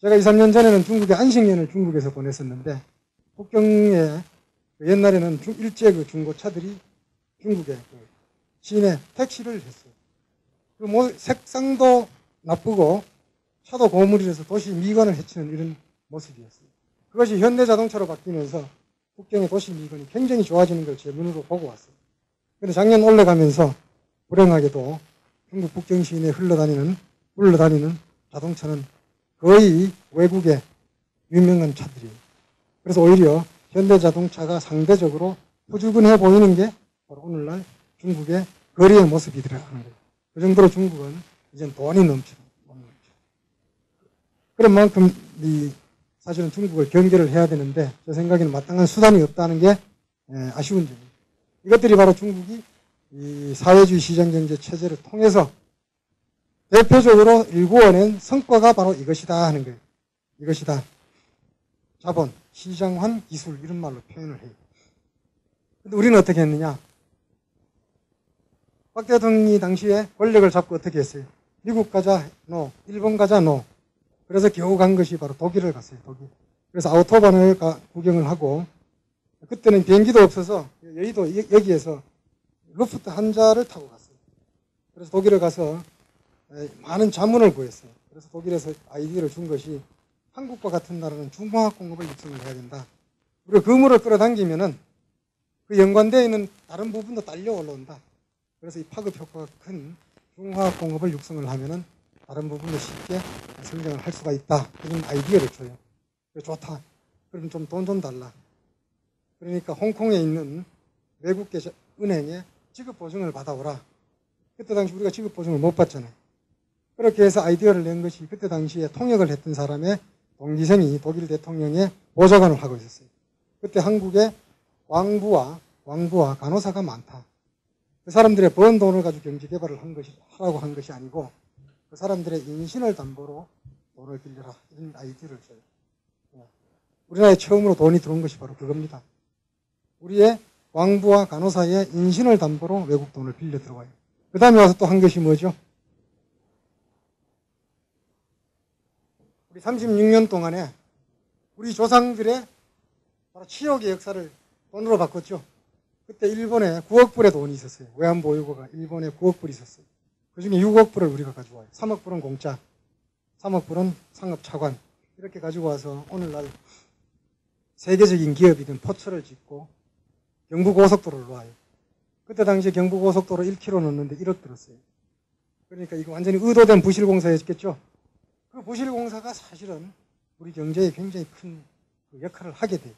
제가 2, 3년 전에는 중국에 안식년을 중국에서 보냈었는데 북경에 옛날에는 일제 그 중고차들이 중국에 그 시내 택시를 했어요. 그 색상도 나쁘고 차도 고물이라서 도시 미관을 해치는 이런 모습이었어요. 그것이 현대자동차로 바뀌면서 북경의 도시 미관이 굉장히 좋아지는 걸 제 눈으로 보고 왔어요. 그런데 작년 올라가면서 불행하게도 중국 북경 시내에 흘러다니는 자동차는 거의 외국의 유명한 차들이에요. 그래서 오히려 현대자동차가 상대적으로 후줄근해 보이는 게 바로 오늘날 중국의 거리의 모습이 들어가는 거예요. 그 정도로 중국은 이젠 돈이 넘쳐요. 그런 만큼 사실은 중국을 경계를 해야 되는데 제 생각에는 마땅한 수단이 없다는 게 아쉬운 점이에요. 이것들이 바로 중국이 이 사회주의 시장경제 체제를 통해서 대표적으로 일구어낸 성과가 바로 이것이다 하는 거예요. 이것이다. 자본, 시장환, 기술 이런 말로 표현을 해요. 근데 우리는 어떻게 했느냐? 박 대통령이 당시에 권력을 잡고 어떻게 했어요? 미국 가자, 노. 일본 가자, 노. 그래서 겨우 간 것이 바로 독일을 갔어요, 독일. 그래서 아우토반을 구경을 하고 그때는 비행기도 없어서 여의도 여기에서 루프트한자를 타고 갔어요. 그래서 독일에 가서 많은 자문을 구했어요. 그래서 독일에서 아이디어를 준 것이 한국과 같은 나라는 중화학 공업을 육성을 해야 된다. 우리가 그물을 끌어당기면은 그 연관되어 있는 다른 부분도 딸려 올라온다. 그래서 이 파급 효과가 큰 중화학 공업을 육성을 하면은 다른 부분도 쉽게 성장을 할 수가 있다. 그런 아이디어를 줘요. 좋다. 그럼 좀 돈 좀 달라. 그러니까 홍콩에 있는 외국계 은행에 지급 보증을 받아오라. 그때 당시 우리가 지급 보증을 못 받잖아요. 그렇게 해서 아이디어를 낸 것이 그때 당시에 통역을 했던 사람의 동기생이 독일 대통령의 보좌관을 하고 있었어요. 그때 한국에 왕부와 간호사가 많다. 그 사람들의 번 돈을 가지고 경제 개발을 하라고 한 것이 아니고 그 사람들의 인신을 담보로 돈을 빌려라. 이런 아이디어를 줘요. 우리나라에 처음으로 돈이 들어온 것이 바로 그겁니다. 우리의 왕부와 간호사의 인신을 담보로 외국 돈을 빌려 들어와요. 그 다음에 와서 또 한 것이 뭐죠? 우리 36년 동안에 우리 조상들의 바로 치욕의 역사를 돈으로 바꿨죠. 그때 일본에 9억 불의 돈이 있었어요. 외환보유고가 일본에 9억 불이 있었어요. 그중에 6억 불을 우리가 가지고 와요. 3억 불은 공짜, 3억 불은 상업 차관. 이렇게 가지고 와서 오늘날 세계적인 기업이든 포철을 짓고 경부고속도로를 놔요. 그때 당시에 경부고속도로 1km 넣는데 1억 들었어요. 그러니까 이거 완전히 의도된 부실공사였겠죠. 그 부실공사가 사실은 우리 경제에 굉장히 큰 역할을 하게 돼요.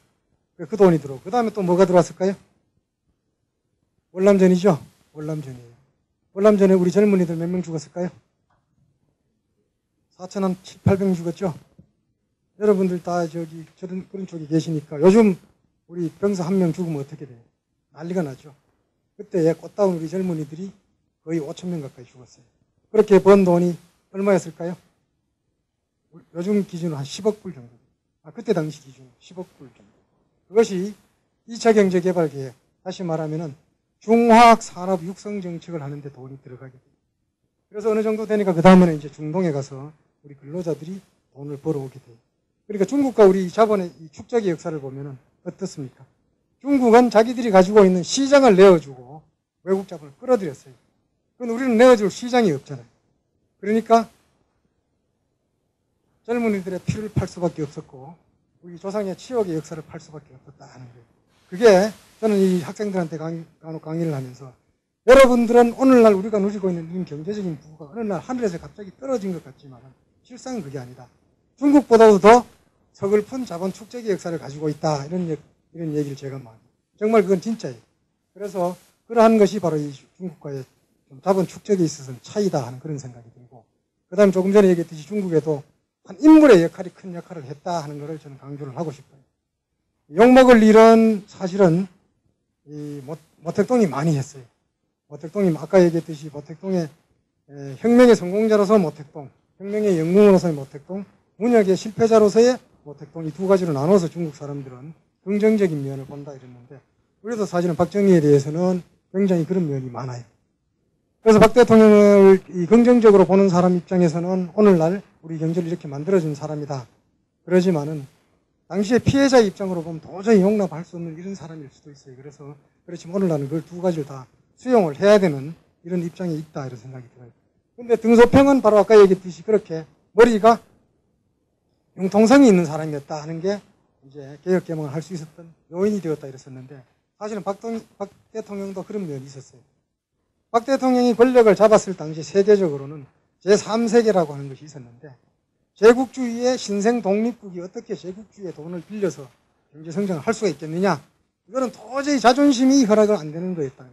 그 돈이 들어오고. 그 다음에 또 뭐가 들어왔을까요? 월남전이죠. 월남전이에요. 월남전에 우리 젊은이들 몇 명 죽었을까요? 4,700, 800 죽었죠. 여러분들 다 그런 쪽에 계시니까 요즘 우리 병사 한 명 죽으면 어떻게 돼요? 난리가 나죠. 그때 꽃다운 우리 젊은이들이 거의 5,000명 가까이 죽었어요. 그렇게 번 돈이 얼마였을까요? 요즘 기준으로 한 10억 불 정도. 그때 당시 기준으로 10억 불 정도. 그것이 2차 경제개발계획, 다시 말하면은 중화학 산업 육성 정책을 하는데 돈이 들어가게 돼요. 그래서 어느 정도 되니까 그 다음에는 이제 중동에 가서 우리 근로자들이 돈을 벌어오게 돼요. 그러니까 중국과 우리 자본의 이 축적의 역사를 보면은 어떻습니까? 중국은 자기들이 가지고 있는 시장을 내어주고 외국 자본을 끌어들였어요. 그건 우리는 내어줄 시장이 없잖아요. 그러니까 젊은이들의 피를 팔 수밖에 없었고 우리 조상의 치욕의 역사를 팔 수밖에 없었다 하는 거예요. 그게 저는 이 학생들한테 간혹 강의를 하면서 여러분들은 오늘날 우리가 누리고 있는 이런 경제적인 부가 어느 날 하늘에서 갑자기 떨어진 것 같지만 실상은 그게 아니다. 중국보다도 더 서글픈 자본 축적의 역사를 가지고 있다. 이런 얘기를 제가 많이. 정말 그건 진짜예요. 그래서 그러한 것이 바로 이 중국과의 자본 축적에 있어서는 차이다 하는 그런 생각이 들고, 그 다음에 조금 전에 얘기했듯이 중국에도 한 인물의 역할이 큰 역할을 했다 하는 것을 저는 강조를 하고 싶어요. 욕먹을 일은 사실은 이 모택동이 많이 했어요. 모택동이 아까 얘기했듯이 모택동의 혁명의 성공자로서 모택동, 혁명의 영웅으로서의 모택동, 문혁의 실패자로서의 모택동, 이 두 가지로 나눠서 중국 사람들은 긍정적인 면을 본다 이랬는데, 우리도 사실은 박정희에 대해서는 굉장히 그런 면이 많아요. 그래서 박 대통령을 긍정적으로 보는 사람 입장에서는 오늘날 우리 경제를 이렇게 만들어준 사람이다. 그러지만은 당시에 피해자 입장으로 보면 도저히 용납할 수 없는 이런 사람일 수도 있어요. 그래서 그렇지만 오늘날은 그 두 가지를 다 수용을 해야 되는 이런 입장에 있다 이런 생각이 들어요. 근데 등소평은 바로 아까 얘기했듯이 그렇게 머리가 융통성이 있는 사람이었다 하는 게 이제 개혁 개몽을 할 수 있었던 요인이 되었다 이랬었는데, 사실은 박 대통령도 그런 면이 있었어요. 박 대통령이 권력을 잡았을 당시 세계적으로는 제3세계라고 하는 것이 있었는데, 제국주의의 신생 독립국이 어떻게 제국주의의 돈을 빌려서 경제 성장을 할 수가 있겠느냐? 이거는 도저히 자존심이 허락을 안 되는 거였다.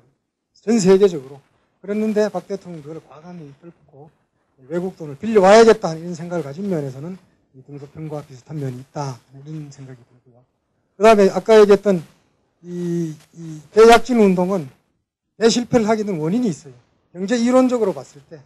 전 세계적으로. 그랬는데 박 대통령이 그걸 과감히 뚫고 외국 돈을 빌려와야겠다 이런 생각을 가진 면에서는 이 등소평과 비슷한 면이 있다 이런 생각이 들고요. 그 다음에 아까 얘기했던 이 대약진 운동은 대실패를 하게 된 원인이 있어요. 경제 이론적으로 봤을 때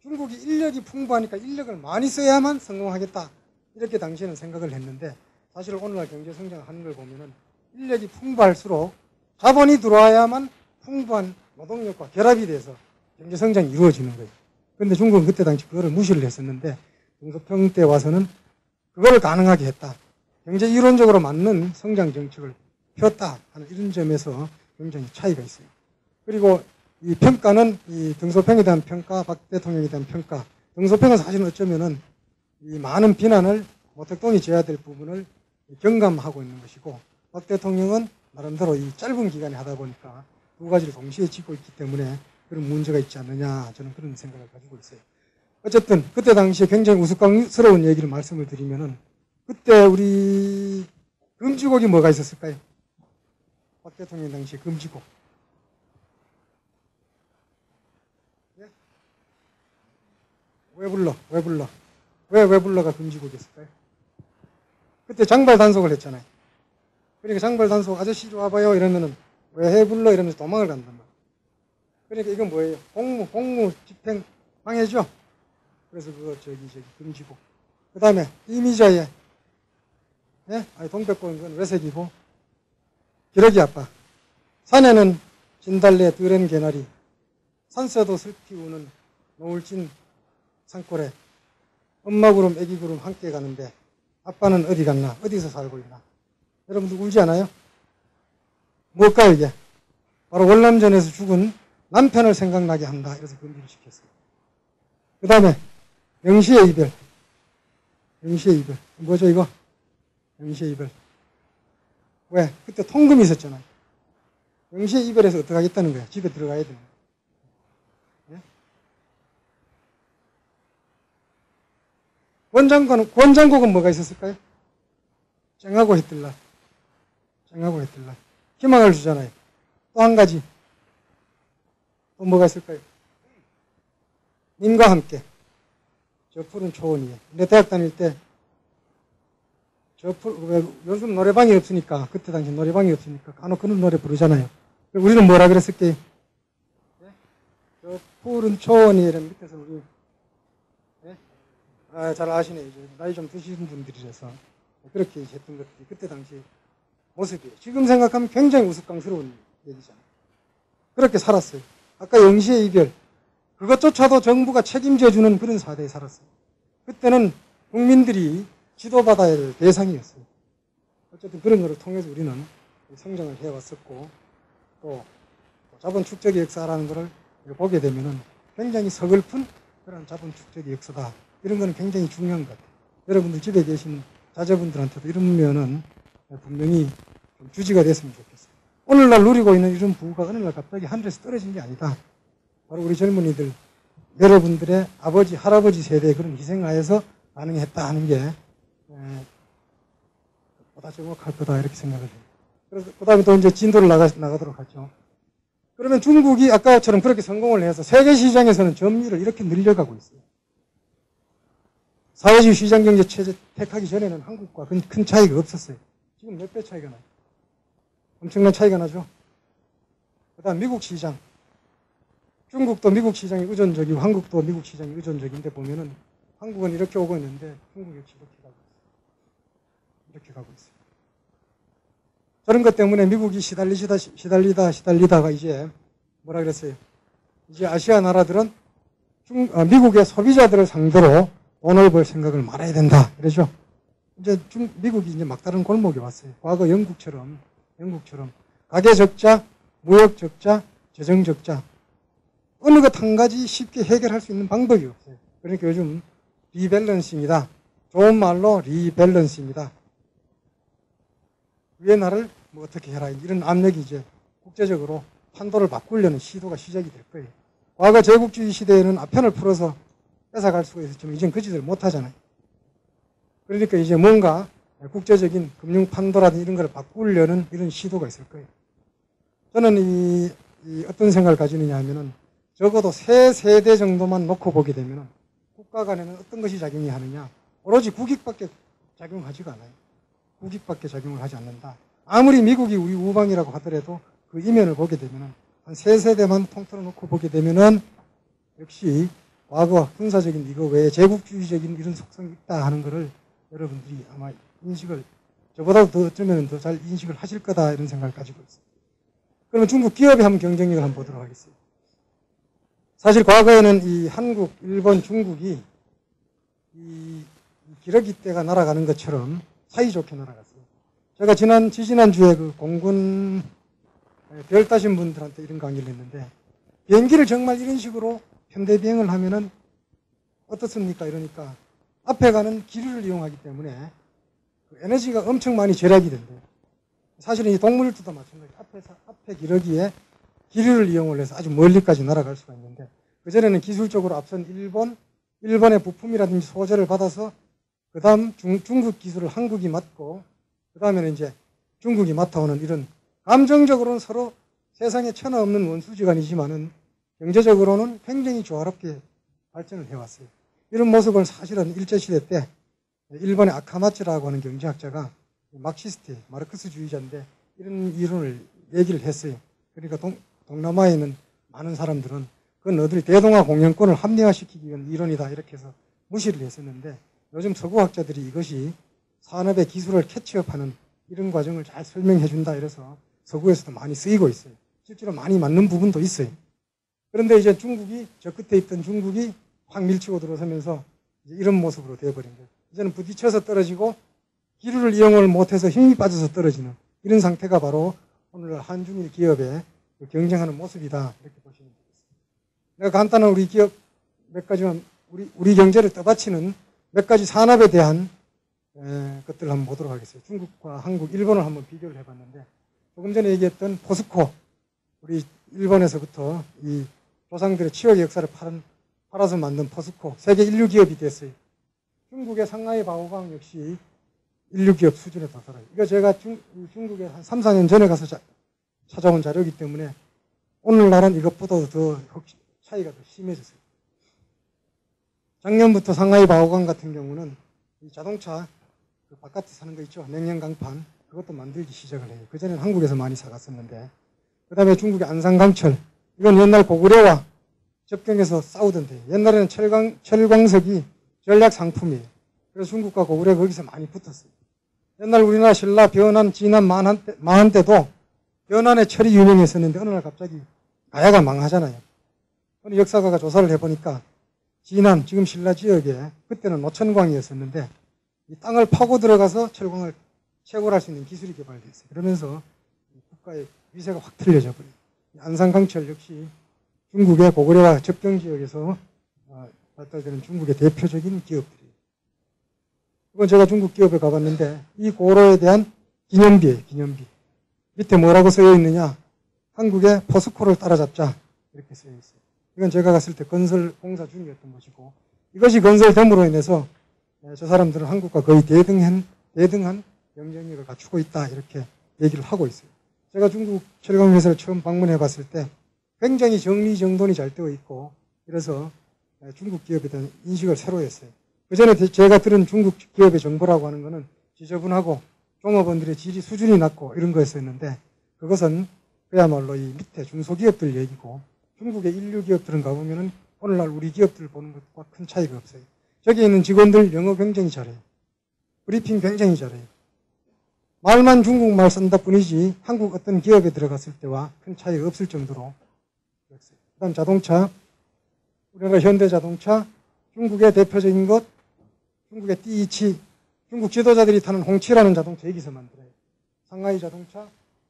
중국이 인력이 풍부하니까 인력을 많이 써야만 성공하겠다 이렇게 당시에는 생각을 했는데, 사실 오늘날 경제 성장하는 걸 보면은 인력이 풍부할수록 자본이 들어와야만 풍부한 노동력과 결합이 돼서 경제 성장이 이루어지는 거예요. 그런데 중국은 그때 당시 그거를 무시를 했었는데 등소평 때 와서는 그걸 가능하게 했다. 경제 이론적으로 맞는 성장 정책을 폈다 하는 이런 점에서 굉장히 차이가 있어요. 그리고 이 평가는 이 등소평에 대한 평가, 박 대통령에 대한 평가. 등소평은 사실은 어쩌면은 이 많은 비난을 모택동이 져야 될 부분을 경감하고 있는 것이고, 박 대통령은 나름대로 이 짧은 기간에 하다 보니까 두 가지를 동시에 짚고 있기 때문에 그런 문제가 있지 않느냐, 저는 그런 생각을 가지고 있어요. 어쨌든 그때 당시에 굉장히 우스꽝스러운 얘기를 말씀을 드리면은, 그때 우리 금지곡이 뭐가 있었을까요? 박 대통령 당시에 금지곡. 왜 불러? 왜 불러가 금지곡이었을까요? 그때 장발 단속을 했잖아요. 그러니까 장발 단속, 아저씨 이리 와봐요 이러면은 왜 해 불러 이러면서 도망을 간단 말이에요. 그러니까 이건 뭐예요? 공무 집행 방해죠? 그래서 그거 금지곡. 그 다음에 이미자의 동백꽃은 건 외색이고, 기러기 아빠. 산에는 진달래 들은 개나리, 산새도 슬피 우는 노을진 산골에 엄마 구름 애기 구름 함께 가는데 아빠는 어디 갔나? 어디서 살고 있나? 여러분들 울지 않아요? 뭘까요 이게? 바로 월남전에서 죽은 남편을 생각나게 한다. 그래서 금지를 시켰어요. 그 다음에 명시의 이별. 명시의 이별. 뭐죠 이거? 명시의 이별. 왜? 그때 통금이 있었잖아요. 명시의 이별에서 어떻게 하겠다는 거야? 집에 들어가야 되는 거야. 권장국은 뭐가 있었을까요? 쨍하고 해뜰날. 쨍하고 해뜰날. 희망을 주잖아요. 또 한 가지. 또 뭐가 있을까요? 님과 함께. 저 푸른 초원 위에. 내 대학 다닐 때, 요즘 노래방이 없으니까, 그때 당시 노래방이 없으니까, 간혹 그런 노래 부르잖아요. 우리는 뭐라 그랬을게요? 저 푸른 초원 위에는 밑에서 우리, 잘 아시네. 이제 나이 좀 드신 분들이라서. 그렇게 했던 것들이 그때 당시 모습이에요. 지금 생각하면 굉장히 우스꽝스러운 얘기잖아요. 그렇게 살았어요. 아까 영시의 이별. 그것조차도 정부가 책임져주는 그런 사대에 살았어요. 그때는 국민들이 지도받아야 할 대상이었어요. 어쨌든 그런 것을 통해서 우리는 성장을 해왔었고, 또 자본 축적의 역사라는 것을 보게 되면은 굉장히 서글픈 그런 자본 축적의 역사다. 이런 거는 굉장히 중요한 것 같아요. 여러분들 집에 계신 자제분들한테도 이런 면은 분명히 좀 주지가 됐으면 좋겠어요. 오늘날 누리고 있는 이런 부가 어느 날 갑자기 하늘에서 떨어진 게 아니다. 바로 우리 젊은이들, 여러분들의 아버지, 할아버지 세대의 그런 희생하에서 가능했다 하는 게 보다 정확할 거다 이렇게 생각을 해요. 그래서 그 다음에 또 이제 진도를 나가도록 하죠. 그러면 중국이 아까처럼 그렇게 성공을 해서 세계 시장에서는 점유율을 이렇게 늘려가고 있어요. 사회주의 시장경제 체제 택하기 전에는 한국과 큰 차이가 없었어요. 지금 몇 배 차이가 나요? 엄청난 차이가 나죠. 그 다음 미국 시장. 중국도 미국 시장이 의존적이고 한국도 미국 시장이 의존적인데 보면은 한국은 이렇게 오고 있는데 중국 역시 이렇게 가고 있어요. 이렇게 가고 있어요. 저런 것 때문에 미국이 시달리다가 이제 뭐라 그랬어요? 이제 아시아 나라들은 미국의 소비자들을 상대로 돈을 벌 생각을 말아야 된다. 그러죠. 이제 미국이 이제 막다른 골목에 왔어요. 과거 영국처럼 가계 적자, 무역 적자, 재정 적자 어느 것 한 가지 쉽게 해결할 수 있는 방법이 없어요. 그러니까 요즘 리밸런스입니다. 좋은 말로 리밸런스입니다. 위의 나를 뭐 어떻게 해라 이런 압력이 이제 국제적으로 판도를 바꾸려는 시도가 시작이 될 거예요. 과거 제국주의 시대에는 아편을 풀어서 뺏어갈 수가 있었지만 이제는 그 짓을 못하잖아요. 그러니까 이제 뭔가 국제적인 금융 판도라든지 이런 걸 바꾸려는 이런 시도가 있을 거예요. 저는 이 어떤 생각을 가지느냐 하면은 적어도 3세대 정도만 놓고 보게 되면은 국가 간에는 어떤 것이 작용하느냐. 오로지 국익밖에 작용하지가 않아요. 국익밖에 작용을 하지 않는다. 아무리 미국이 우리 우방이라고 하더라도 그 이면을 보게 되면은 한 3세대만 통틀어 놓고 보게 되면은 역시 과거 군사적인 이거 외에 제국주의적인 이런 속성이 있다 하는 것을 여러분들이 아마 인식을 저보다도 더 어쩌면 더 잘 인식을 하실 거다 이런 생각을 가지고 있어요. 그러면 중국 기업의 한번 경쟁력을 한번 보도록 하겠습니다. 사실 과거에는 이 한국, 일본, 중국이 이 기러기 떼가 날아가는 것처럼 사이좋게 날아갔어요. 제가 지지난주에 그 공군 별 따신 분들한테 이런 강의를 했는데 비행기를 정말 이런 식으로 현대 비행을 하면은 어떻습니까? 이러니까 앞에 가는 기류를 이용하기 때문에 그 에너지가 엄청 많이 절약이 된대요. 사실은 이 동물들도 마찬가지예요. 앞에 기러기에 기류를 이용을 해서 아주 멀리까지 날아갈 수가 있는데 그전에는 기술적으로 앞선 일본의 부품이라든지 소재를 받아서 그 다음 중국 기술을 한국이 맡고 그 다음에는 이제 중국이 맡아오는 이런 감정적으로는 서로 세상에 천하 없는 원수지간이지만은 경제적으로는 굉장히 조화롭게 발전을 해왔어요. 이런 모습을 사실은 일제시대 때 일본의 아카마츠라고 하는 경제학자가 마르크스주의자인데 이런 이론을 얘기를 했어요. 그러니까 동남아에 있는 많은 사람들은 그건 너들이 대동아 공영권을 합리화시키기 위한 이론이다 이렇게 해서 무시를 했었는데 요즘 서구학자들이 이것이 산업의 기술을 캐치업하는 이런 과정을 잘 설명해 준다 이래서 서구에서도 많이 쓰이고 있어요. 실제로 많이 맞는 부분도 있어요. 그런데 이제 중국이 저 끝에 있던 중국이 확 밀치고 들어서면서 이제 이런 모습으로 되어버린 거예요. 이제는 부딪혀서 떨어지고 기류를 이용을 못해서 힘이 빠져서 떨어지는 이런 상태가 바로 오늘 한중일 기업의 경쟁하는 모습이다. 이렇게 보시면 되겠습니다. 내가 간단한 우리 기업 몇 가지만, 우리 경제를 떠받치는 몇 가지 산업에 대한 것들을 한번 보도록 하겠습니다. 중국과 한국, 일본을 한번 비교를 해봤는데, 조금 전에 얘기했던 포스코, 우리 일본에서부터 이 조상들의 치욕의 역사를 팔아서 만든 포스코, 세계 인류 기업이 됐어요. 중국의 상하이 바오강 역시 인류 기업 수준에 도달해요. 이거 제가 중국에 한 3, 4년 전에 가서 찾아온 자료이기 때문에 오늘날은 이것보다도 더 차이가 더 심해졌어요. 작년부터 상하이 바오강 같은 경우는 이 자동차 그 바깥에 사는 거 있죠. 냉연 강판. 그것도 만들기 시작을 해요. 그전에는 한국에서 많이 사갔었는데. 그 다음에 중국의 안산강철. 이건 옛날 고구려와 접경해서 싸우던 데요. 옛날에는 철광석이 전략 상품이에요. 그래서 중국과 고구려가 거기서 많이 붙었어요. 옛날 우리나라 신라, 변안, 진안, 마한 때도 변안의 철이 유명했었는데 어느 날 갑자기 가야가 망하잖아요. 어느 역사가가 조사를 해보니까 진안, 지금 신라 지역에 그때는 노천광이었었는데 이 땅을 파고 들어가서 철광을 채굴할 수 있는 기술이 개발됐어요. 그러면서 국가의 위세가 확 틀려져 버려요. 안산강철 역시 중국의 고구려와 접경 지역에서 발달되는 중국의 대표적인 기업들이에요. 이건 제가 중국 기업에 가봤는데 이 고로에 대한 기념비예요. 기념비. 밑에 뭐라고 쓰여 있느냐. 한국의 포스코를 따라잡자. 이렇게 쓰여 있어요. 이건 제가 갔을 때 건설 공사 중이었던 것이고 이것이 건설됨으로 인해서 저 사람들은 한국과 거의 대등한 경쟁력을 갖추고 있다. 이렇게 얘기를 하고 있어요. 제가 중국 철강회사를 처음 방문해 봤을 때 굉장히 정리정돈이 잘 되어 있고 이래서 중국 기업에 대한 인식을 새로 했어요. 그전에 제가 들은 중국 기업의 정보라고 하는 것은 지저분하고 종업원들의 질이 수준이 낮고 이런 거였었는데 그것은 그야말로 이 밑에 중소기업들 얘기고 중국의 인류 기업들은 가보면은 오늘날 우리 기업들 보는 것과 큰 차이가 없어요. 저기 있는 직원들 영어 굉장히 잘해요. 브리핑 굉장히 잘해요. 말만 중국말 쓴다 뿐이지 한국 어떤 기업에 들어갔을 때와 큰 차이가 없을 정도로 그랬어요. 그 다음 자동차, 우리나라 현대자동차, 중국의 대표적인 것, 중국의 띠이치, 중국 지도자들이 타는 홍치라는 자동차 여기서 만들어요. 상하이 자동차,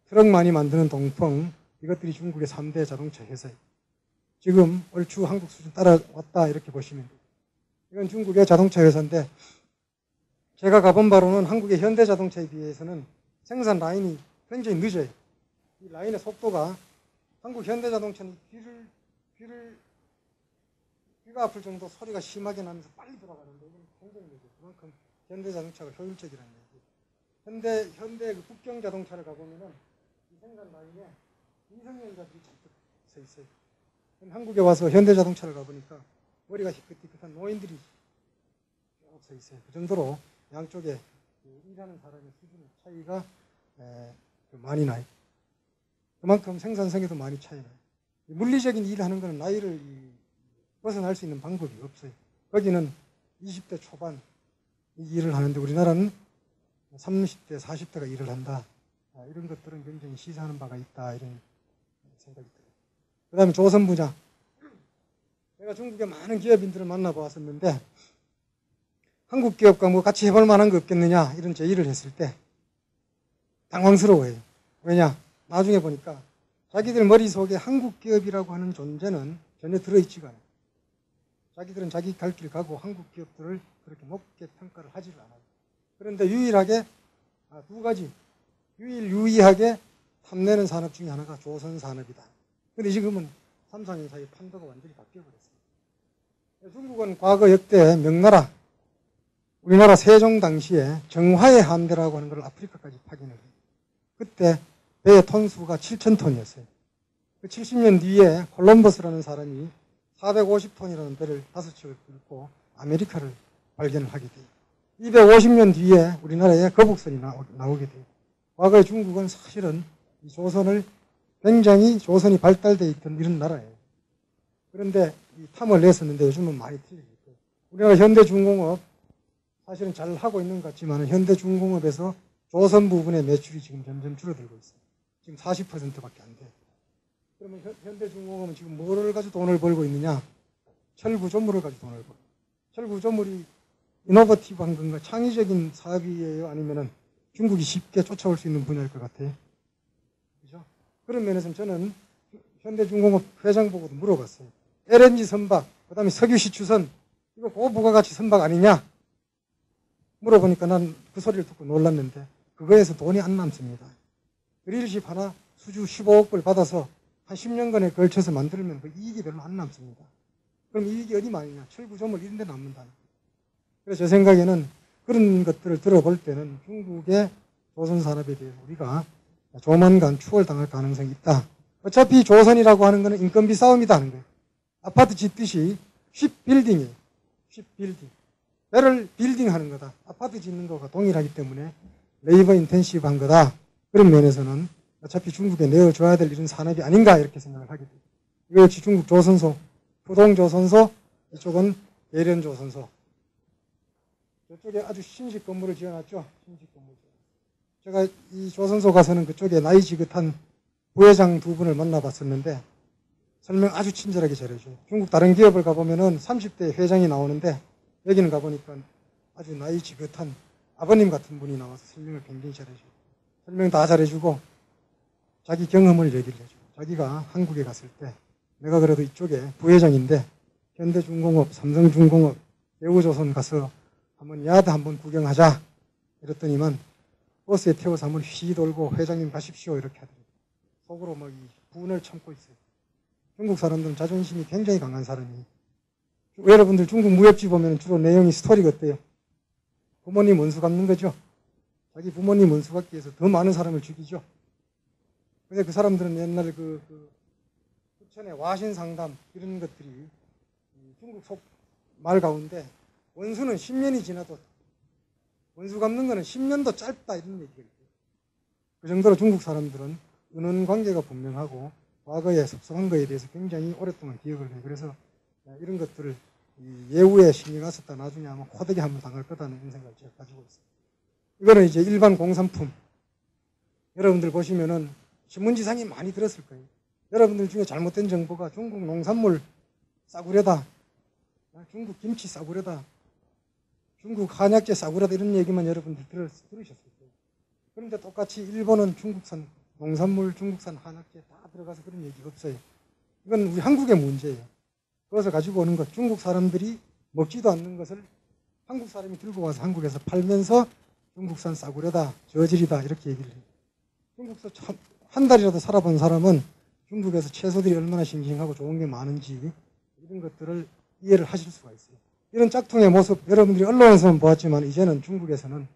트럭 많이 만드는 동펑, 이것들이 중국의 3대 자동차 회사예요. 지금 얼추 한국 수준 따라왔다 이렇게 보시면 돼요. 이건 중국의 자동차 회사인데 제가 가본 바로는 한국의 현대자동차에 비해서는 생산 라인이 굉장히 늦어요. 이 라인의 속도가 한국 현대자동차는 귀가 아플 정도 소리가 심하게 나면서 빨리 돌아가는데 이건 굉장히 늦어요. 그만큼 현대자동차가 효율적이라는 얘기예요. 현대 그 국경 자동차를 가보면은 이 생산 라인에 미성년자들이 잔뜩 서 있어요. 한국에 와서 현대자동차를 가보니까 머리가 희끗희끗한 노인들이 쭉 서 있어요. 그 정도로 양쪽에 일하는 사람의 수준의 차이가 많이 나요. 그만큼 생산성에도 많이 차이 나요. 물리적인 일을 하는 것은 나이를 벗어날 수 있는 방법이 없어요. 거기는 20대 초반 이 일을 하는데 우리나라는 30대, 40대가 일을 한다. 이런 것들은 굉장히 시사하는 바가 있다. 이런 생각이 들어요. 그 다음에 조선 분야. 제가 중국의 많은 기업인들을 만나보았었는데 한국 기업과 뭐 같이 해볼 만한 거 없겠느냐 이런 제의를 했을 때 당황스러워해요. 왜냐? 나중에 보니까 자기들 머릿속에 한국 기업이라고 하는 존재는 전혀 들어있지가 않아요. 자기들은 자기 갈 길 가고 한국 기업들을 그렇게 높게 평가를 하지를 않아요. 그런데 유일하게 두 가지 유일하게 탐내는 산업 중에 하나가 조선 산업이다. 그런데 지금은 3, 4년 사이에 판도가 완전히 바뀌어버렸어요. 중국은 과거 역대 명나라, 우리나라 세종 당시에 정화의 함대라고 하는 걸 아프리카까지 파견을 해요. 그때 배의 톤수가 7,000톤이었어요. 그 70년 뒤에 콜럼버스라는 사람이 450톤이라는 배를 5척을 끌고 아메리카를 발견을 하게 돼요. 250년 뒤에 우리나라에 거북선이 나오게 돼요. 과거의 중국은 사실은 이 조선을 굉장히 조선이 발달되어 있던 이런 나라예요. 그런데 이 탐을 냈었는데 요즘은 많이 틀리죠. 우리나라 현대중공업 사실은 잘 하고 있는 것 같지만 현대중공업에서 조선 부분의 매출이 지금 점점 줄어들고 있어요. 지금 40%밖에 안 돼요. 그러면 현대중공업은 지금 뭐를 가지고 돈을 벌고 있느냐? 철구조물을 가지고 돈을 벌고. 철구조물이 이노버티브한 건가? 창의적인 사업이에요? 아니면은 중국이 쉽게 쫓아올 수 있는 분야일 것 같아요. 그죠? 그런 면에서는 저는 현대중공업 회장 보고도 물어봤어요. LNG 선박, 그 다음에 석유시 추선, 이거 고부가가치 선박 아니냐? 물어보니까 난 그 소리를 듣고 놀랐는데 그거에서 돈이 안 남습니다. 드릴십 하나 수주 15억 불 받아서 한 10년간에 걸쳐서 만들면 그 이익이 별로 안 남습니다. 그럼 이익이 어디 많으냐? 철구조물 이런 데 남는다. 그래서 제 생각에는 그런 것들을 들어볼 때는 중국의 조선산업에 대해서 우리가 조만간 추월당할 가능성이 있다. 어차피 조선이라고 하는 것은 인건비 싸움이다 하는 거예요. 아파트 짓듯이 쉽빌딩이에요. 쉽빌딩. 배를 빌딩 하는 거다. 아파트 짓는 거가 동일하기 때문에 레이버 인텐시브한 거다. 그런 면에서는 어차피 중국에 내어줘야 될 이런 산업이 아닌가 이렇게 생각을 하게 됩니다. 이거 역시 중국 조선소, 부동조선소, 이쪽은 예련조선소. 저쪽에 아주 신식 건물을 지어놨죠. 신식 건물. 제가 이 조선소 가서는 그쪽에 나이 지긋한 부회장 두 분을 만나봤었는데 설명 아주 친절하게 잘해줘요. 중국 다른 기업을 가보면은 30대 회장이 나오는데 여기는 가보니까 아주 나이 지긋한 아버님 같은 분이 나와서 설명을 굉장히 잘해줘요. 설명 다 잘해주고 자기 경험을 얘기를 해줘요. 자기가 한국에 갔을 때 내가 그래도 이쪽에 부회장인데 현대중공업, 삼성중공업, 대우조선 가서 한번 야드 한번 구경하자 이랬더니만 버스에 태워서 한번 휘 돌고 회장님 가십시오 이렇게 하더라고요. 속으로 막 분을 참고 있어요. 중국 사람들은 자존심이 굉장히 강한 사람이에요. 여러분들 중국 무협지 보면 주로 내용이 스토리가 어때요? 부모님 원수 갚는 거죠. 자기 부모님 원수 갚기 위해서 더 많은 사람을 죽이죠. 근데 그 사람들은 옛날 부천의 와신상담 이런 것들이 중국 말 가운데 원수는 10년이 지나도 원수 갚는 거는 10년도 짧다 이런 얘기가 있어요. 그 정도로 중국 사람들은 은원 관계가 분명하고 과거에 섭섭한 거에 대해서 굉장히 오랫동안 기억을 해요. 그래서 이런 것들을 예우에 신경 썼다 나중에 아마 호되게 한번 당할 거다는 이런 생각을 제가 가지고 있어요. 이거는 이제 일반 공산품. 여러분들 보시면은 신문지상이 많이 들었을 거예요. 여러분들 중에 잘못된 정보가 중국 농산물 싸구려다. 중국 김치 싸구려다. 중국 한약재 싸구려다 이런 얘기만 여러분들 들으셨을 거예요. 그런데 똑같이 일본은 중국산 농산물, 중국산 한약재 다 들어가서 그런 얘기가 없어요. 이건 우리 한국의 문제예요. 그것을 가지고 오는 것, 중국 사람들이 먹지도 않는 것을 한국 사람이 들고 와서 한국에서 팔면서 중국산 싸구려다, 저질이다 이렇게 얘기를 해요. 중국에서 한 달이라도 살아본 사람은 중국에서 채소들이 얼마나 싱싱하고 좋은 게 많은지 이런 것들을 이해를 하실 수가 있어요. 이런 짝퉁의 모습 여러분들이 언론에서는 보았지만 이제는 중국에서는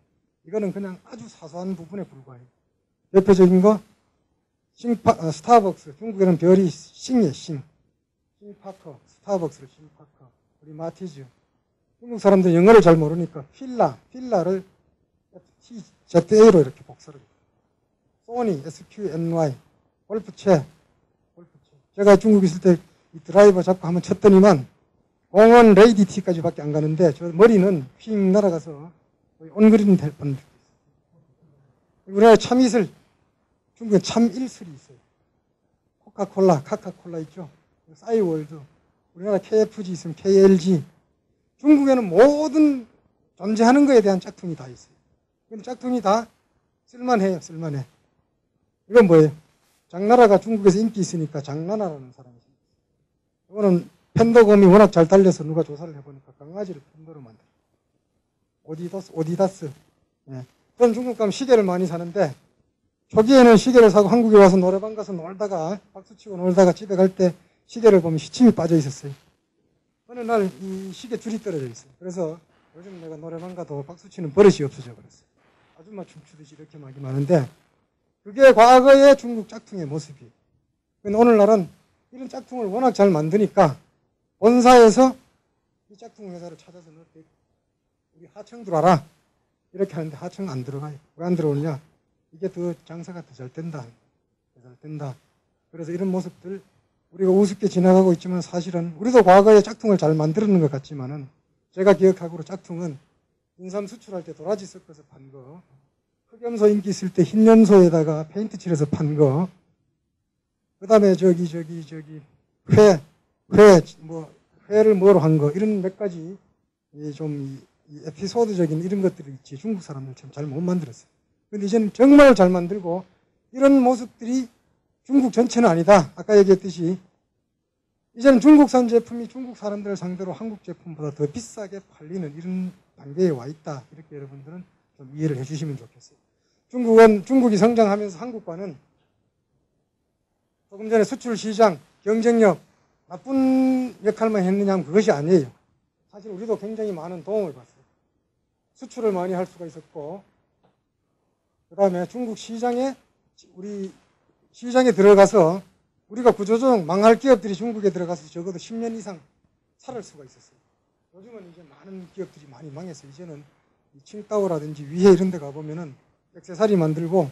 이거는 그냥 아주 사소한 부분에 불과해요. 대표적인 거 스타벅스. 중국에는 별이 싱이에요. 싱파커. 스타벅스를 싱파커. 우리 마티즈. 중국 사람들은 영어를 잘 모르니까 필라를 FTZA로 이렇게 복사를 해요. 소니, SQNY. 골프채. 제가 중국에 있을 때 이 드라이버 잡고 한번 쳤더니만 공원 레이디 티까지밖에 안 가는데 저 머리는 휙 날아가서 온그린 될 뻔. 우리나라 참이슬. 중국에 참일술이 있어요. 카카콜라 있죠. 싸이월드. 우리나라 KFG 있으면 KLG. 중국에는 모든 존재하는 것에 대한 짝퉁이 다 있어요. 근데 짝퉁이 다 쓸만해요. 쓸만해. 이건 뭐예요? 장나라가 중국에서 인기 있으니까 장나라라는 사람이 있어요. 이거는 팬더곰이 워낙 잘 달려서 누가 조사를 해보니까 강아지를 팬더로 만들어요. 오디다스. 예. 저는 중국 가면 시계를 많이 사는데 초기에는 시계를 사고 한국에 와서 노래방 가서 놀다가 박수치고 놀다가 집에 갈 때 시계를 보면 시침이 빠져 있었어요. 어느 날 이 시계 줄이 떨어져 있어요. 그래서 요즘 내가 노래방 가도 박수치는 버릇이 없어져 버렸어요. 아줌마 춤추듯이 이렇게 막이 많은데 그게 과거의 중국 짝퉁의 모습이에요. 근데 오늘날은 이런 짝퉁을 워낙 잘 만드니까 본사에서 이 짝퉁 회사를 찾아서 우리 하청 들어와라 이렇게 하는데 하청 안 들어가요. 왜 안 들어오냐? 이게 더 장사가 더 잘 된다. 잘 된다. 그래서 이런 모습들 우리가 우습게 지나가고 있지만 사실은 우리도 과거에 짝퉁을 잘 만들었는 것 같지만은 제가 기억하기로 짝퉁은 인삼 수출할 때 도라지 섞어서 판 거, 흑염소 인기 있을 때 흰 염소에다가 페인트 칠해서 판 거, 그 다음에 회를 뭐로 한 거, 이런 몇 가지 좀 에피소드적인 이런 것들이 있지. 중국 사람들처럼 잘 못 만들었어요. 근데 이제는 정말 잘 만들고 이런 모습들이 중국 전체는 아니다. 아까 얘기했듯이 이제는 중국산 제품이 중국 사람들을 상대로 한국 제품보다 더 비싸게 팔리는 이런 단계에 와 있다. 이렇게 여러분들은 좀 이해를 해주시면 좋겠어요. 중국이 성장하면서 한국과는 조금 전에 수출 시장, 경쟁력, 나쁜 역할만 했느냐 하면 그것이 아니에요. 사실 우리도 굉장히 많은 도움을 봤어요. 수출을 많이 할 수가 있었고, 그 다음에 중국 시장에, 우리 시장에 들어가서 우리가 구조조정 망할 기업들이 중국에 들어가서 적어도 10년 이상 살을 수가 있었어요. 요즘은 이제 많은 기업들이 많이 망했어요. 이제는 칭따오라든지 위해 이런 데 가보면은 액세서리 만들고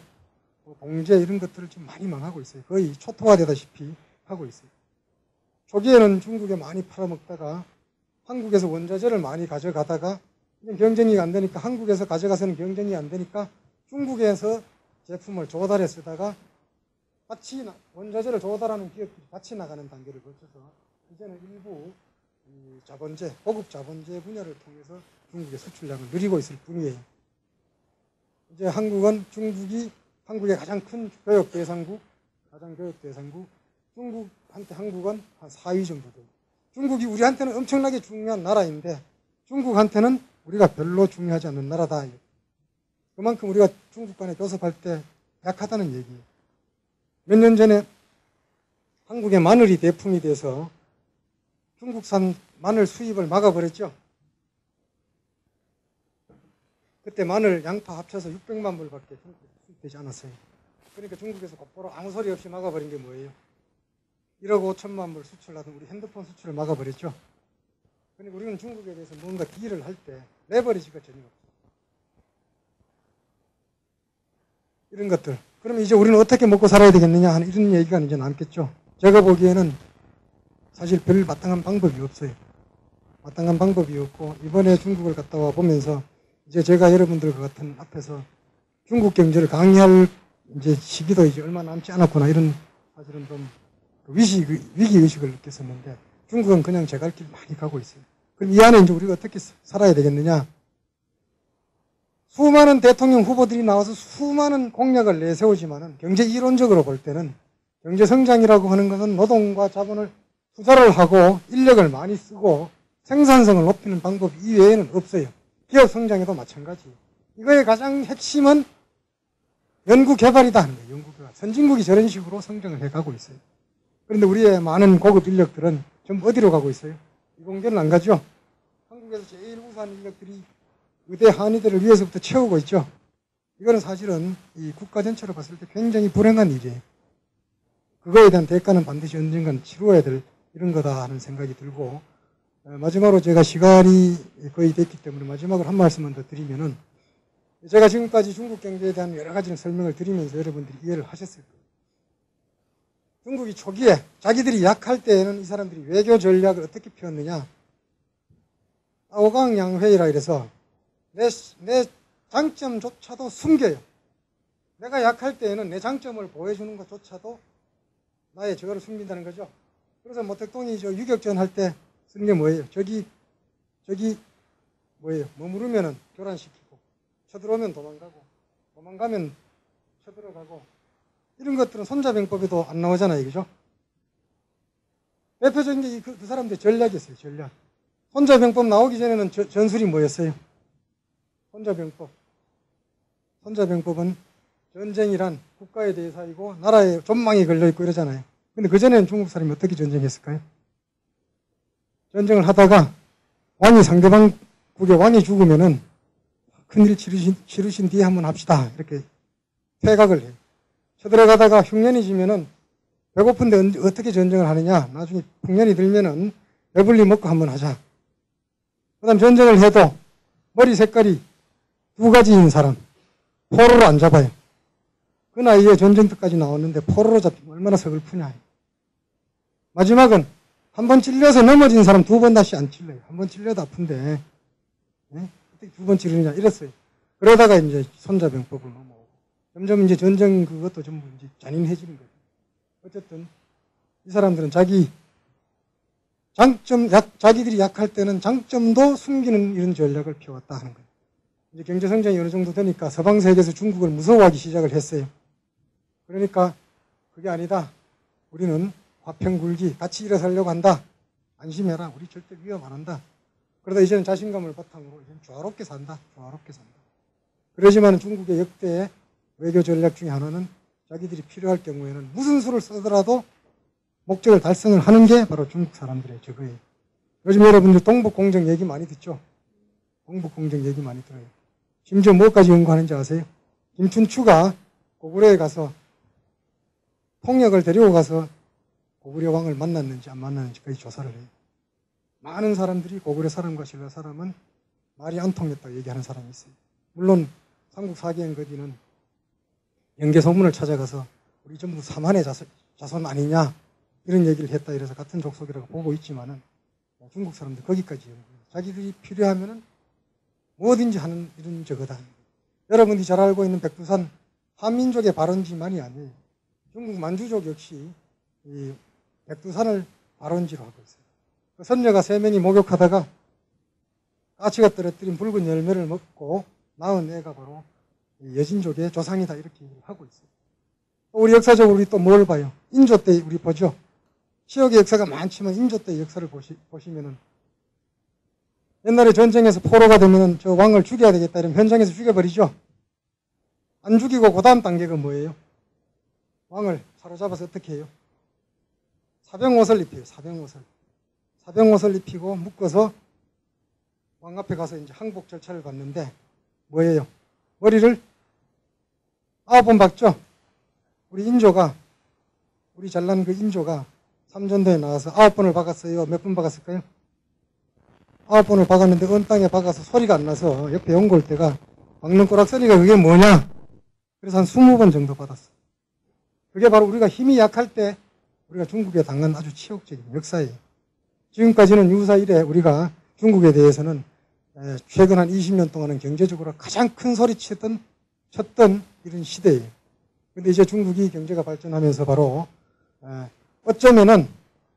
봉제 이런 것들을 좀 많이 망하고 있어요. 거의 초토화되다시피 하고 있어요. 초기에는 중국에 많이 팔아먹다가 한국에서 원자재를 많이 가져가다가 경쟁이 안 되니까 한국에서 가져가서는 경쟁이 안 되니까 중국에서 제품을 조달해 쓰다가 같이 원자재를 조달하는 기업들이 같이 나가는 단계를 거쳐서 이제는 일부 자본재, 고급 자본재 분야를 통해서 중국의 수출량을 늘리고 있을 뿐이에요. 이제 한국은 중국이 한국의 가장 큰 교역 대상국, 중국한테 한국은 한 4위 정도 돼요. 중국이 우리한테는 엄청나게 중요한 나라인데 중국한테는 우리가 별로 중요하지 않는 나라다. 그만큼 우리가 중국 간에 교섭할 때 약하다는 얘기예요. 몇 년 전에 한국의 마늘이 대품이 돼서 중국산 마늘 수입을 막아버렸죠. 그때 마늘, 양파 합쳐서 600만 불밖에 수입되지 않았어요. 그러니까 중국에서 곧바로 아무 소리 없이 막아버린 게 뭐예요? 1억 5천만 불 수출하던 우리 핸드폰 수출을 막아버렸죠. 그러니까 우리는 중국에 대해서 뭔가 딜을 할 때 레버리지가 전혀 없어요. 이런 것들. 그러면 이제 우리는 어떻게 먹고 살아야 되겠느냐 하는 이런 얘기가 이제 남겠죠. 제가 보기에는 사실 별 마땅한 방법이 없어요. 마땅한 방법이 없고 이번에 중국을 갔다 와 보면서 이제 제가 여러분들과 같은 앞에서 중국 경제를 강의할 이제 시기도 이제 얼마 남지 않았구나 이런 사실은 좀 위기의식을 느꼈었는데 중국은 그냥 제 갈 길 많이 가고 있어요. 그럼 이 안에 이제 우리가 어떻게 살아야 되겠느냐? 수많은 대통령 후보들이 나와서 수많은 공약을 내세우지만은 경제 이론적으로 볼 때는 경제 성장이라고 하는 것은 노동과 자본을 투자를 하고 인력을 많이 쓰고 생산성을 높이는 방법 이외에는 없어요. 기업 성장에도 마찬가지. 이거의 가장 핵심은 연구 개발이다 하는 거예요. 연구 개발. 선진국이 저런 식으로 성장을 해가고 있어요. 그런데 우리의 많은 고급 인력들은 전부 어디로 가고 있어요? 이공계는 안 가죠. 한국에서 제일 우수한 인력들이 의대 한의대를 위해서부터 채우고 있죠. 이거는 사실은 이 국가 전체로 봤을 때 굉장히 불행한 일이에요. 그거에 대한 대가는 반드시 언젠간 치루어야 될 이런 거다 하는 생각이 들고 마지막으로 제가 시간이 거의 됐기 때문에 마지막으로 한 말씀만 더 드리면은 제가 지금까지 중국 경제에 대한 여러 가지 설명을 드리면서 여러분들이 이해를 하셨을 거예요. 중국이 초기에 자기들이 약할 때에는 이 사람들이 외교 전략을 어떻게 펴었느냐. 오강양회의라 이래서 내 장점조차도 숨겨요. 내가 약할 때에는 내 장점을 보여주는 것조차도 나의 저거를 숨긴다는 거죠. 그래서 모택동이 저 유격전 할 때 쓴 게 뭐예요? 저기 뭐예요? 머무르면은 교란시키고 쳐들어오면 도망가면 쳐들어가고 이런 것들은 손자병법에도 안 나오잖아요. 그죠? 대표적인 게 그 사람들의 전략이었어요. 전략. 손자병법 나오기 전에는 전술이 뭐였어요? 손자병법은 전쟁이란 국가의 대사이고 나라에 존망이 걸려있고 이러잖아요. 근데 그전에는 중국 사람이 어떻게 전쟁했을까요? 전쟁을 하다가 상대방국의 왕이 죽으면은 큰일 치르신 뒤에 한번 합시다. 이렇게 퇴각을 해요. 쳐들어가다가 흉년이 지면은 배고픈데 어떻게 전쟁을 하느냐. 나중에 흉년이 들면은 배불리 먹고 한번 하자. 그 다음 전쟁을 해도 머리 색깔이 2가지인 사람. 포로로 안 잡아요. 그 나이에 전쟁터까지 나왔는데 포로로 잡히면 얼마나 서글프냐. 마지막은 한 번 찔려서 넘어진 사람 2번 다시 안 찔러요. 한 번 찔려도 아픈데 어떻게 2번 찔르느냐 이랬어요. 그러다가 이제 손자병법을 넘어오고 점점 이제 전쟁 그것도 전부 이제 잔인해지는 거예요. 어쨌든 이 사람들은 자기들이 약할 때는 장점도 숨기는 이런 전략을 펴왔다 하는 거예요. 이제 경제 성장이 어느 정도 되니까 서방 세계에서 중국을 무서워하기 시작을 했어요. 그러니까 그게 아니다. 우리는 화평굴기 같이 일해 살려고 한다. 안심해라. 우리 절대 위험 안 한다. 그러다 이제는 자신감을 바탕으로 이제는 조화롭게 산다. 조화롭게 산다. 그러지만 중국의 역대 외교 전략 중에 하나는 자기들이 필요할 경우에는 무슨 수를 쓰더라도 목적을 달성을 하는 게 바로 중국 사람들의 저거예요. 요즘 여러분들 동북공정 얘기 많이 듣죠? 동북공정 얘기 많이 들어요. 심지어 뭐까지 연구하는지 아세요? 김춘추가 고구려에 가서 통역을 데리고 가서 고구려 왕을 만났는지 안 만났는지까지 조사를 해요. 많은 사람들이 고구려 사람과 신라 사람은 말이 안 통했다고 얘기하는 사람이 있어요. 물론 삼국 사기행거디는 영계소문을 찾아가서 우리 전부 사만의 자손 아니냐 이런 얘기를 했다 이래서 같은 족속이라고 보고 있지만은 중국 사람들 거기까지 자기들이 필요하면은 뭐든지 하는 이런 저거다. 여러분들이 잘 알고 있는 백두산 한민족의 발원지만이 아니에요. 중국 만주족 역시 이 백두산을 발원지로 하고 있어요. 그 선녀가 3명이 목욕하다가 까치가 떨어뜨린 붉은 열매를 먹고 낳은 애가 바로 여진족의 조상이다 이렇게 하고 있어요. 우리 역사적으로 우리 또 뭘 봐요? 인조 때 우리 보죠. 지역의 역사가 많지만 인조 때 역사를 보시면은 옛날에 전쟁에서 포로가 되면 저 왕을 죽여야 되겠다 이러면 현장에서 죽여버리죠. 안 죽이고 그 다음 단계가 뭐예요? 왕을 사로잡아서 어떻게 해요? 사병옷을 입혀요. 사병옷을 입히고 묶어서 왕 앞에 가서 이제 항복 절차를 받는데 뭐예요? 머리를 9번 박죠. 우리 잘난 그 인조가 삼전도에 나와서 9번을 박았어요. 몇 번 박았을까요? 9번을 박았는데 은 땅에 박아서 소리가 안 나서 옆에 연골 때가 박는 꼬락서리가 그게 뭐냐? 그래서 한 20번 정도 받았어. 그게 바로 우리가 힘이 약할 때 우리가 중국에 당한 아주 치욕적인 역사예요. 지금까지는 유사 이래 우리가 중국에 대해서는 최근 한 20년 동안은 경제적으로 가장 큰 소리 쳤던 이런 시대예요. 근데 이제 중국이 경제가 발전하면서 바로 어쩌면은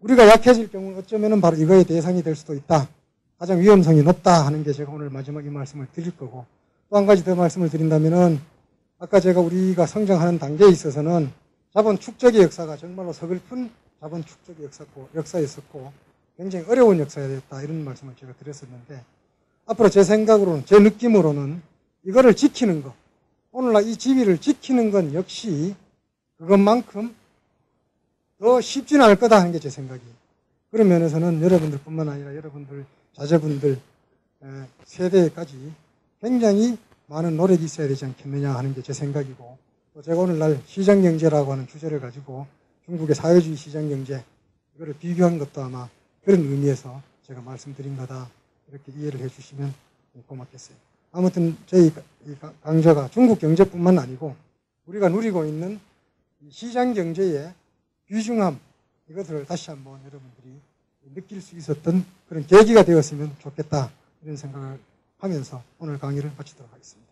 우리가 약해질 경우 어쩌면은 바로 이거의 대상이 될 수도 있다. 가장 위험성이 높다 하는 게 제가 오늘 마지막 이 말씀을 드릴 거고 또 한 가지 더 말씀을 드린다면은 아까 제가 우리가 성장하는 단계에 있어서는 자본 축적의 역사가 정말로 서글픈 자본 축적의 역사였었고 굉장히 어려운 역사였다 이런 말씀을 제가 드렸었는데 앞으로 제 생각으로는 제 느낌으로는 이거를 지키는 것 오늘날 이 지위를 지키는 건 역시 그것만큼 더 쉽지는 않을 거다 하는 게 제 생각이에요. 그런 면에서는 여러분들뿐만 아니라 여러분들 자제분들 세대까지 굉장히 많은 노력이 있어야 되지 않겠느냐 하는 게 제 생각이고 또 제가 오늘날 시장경제라고 하는 주제를 가지고 중국의 사회주의 시장경제 이거를 비교한 것도 아마 그런 의미에서 제가 말씀드린 거다 이렇게 이해를 해주시면 고맙겠어요. 아무튼 저희 강좌가 중국 경제뿐만 아니고 우리가 누리고 있는 시장경제의 귀중함 이것을 다시 한번 여러분들이 느낄 수 있었던 그런 계기가 되었으면 좋겠다 이런 생각을 하면서 오늘 강의를 마치도록 하겠습니다.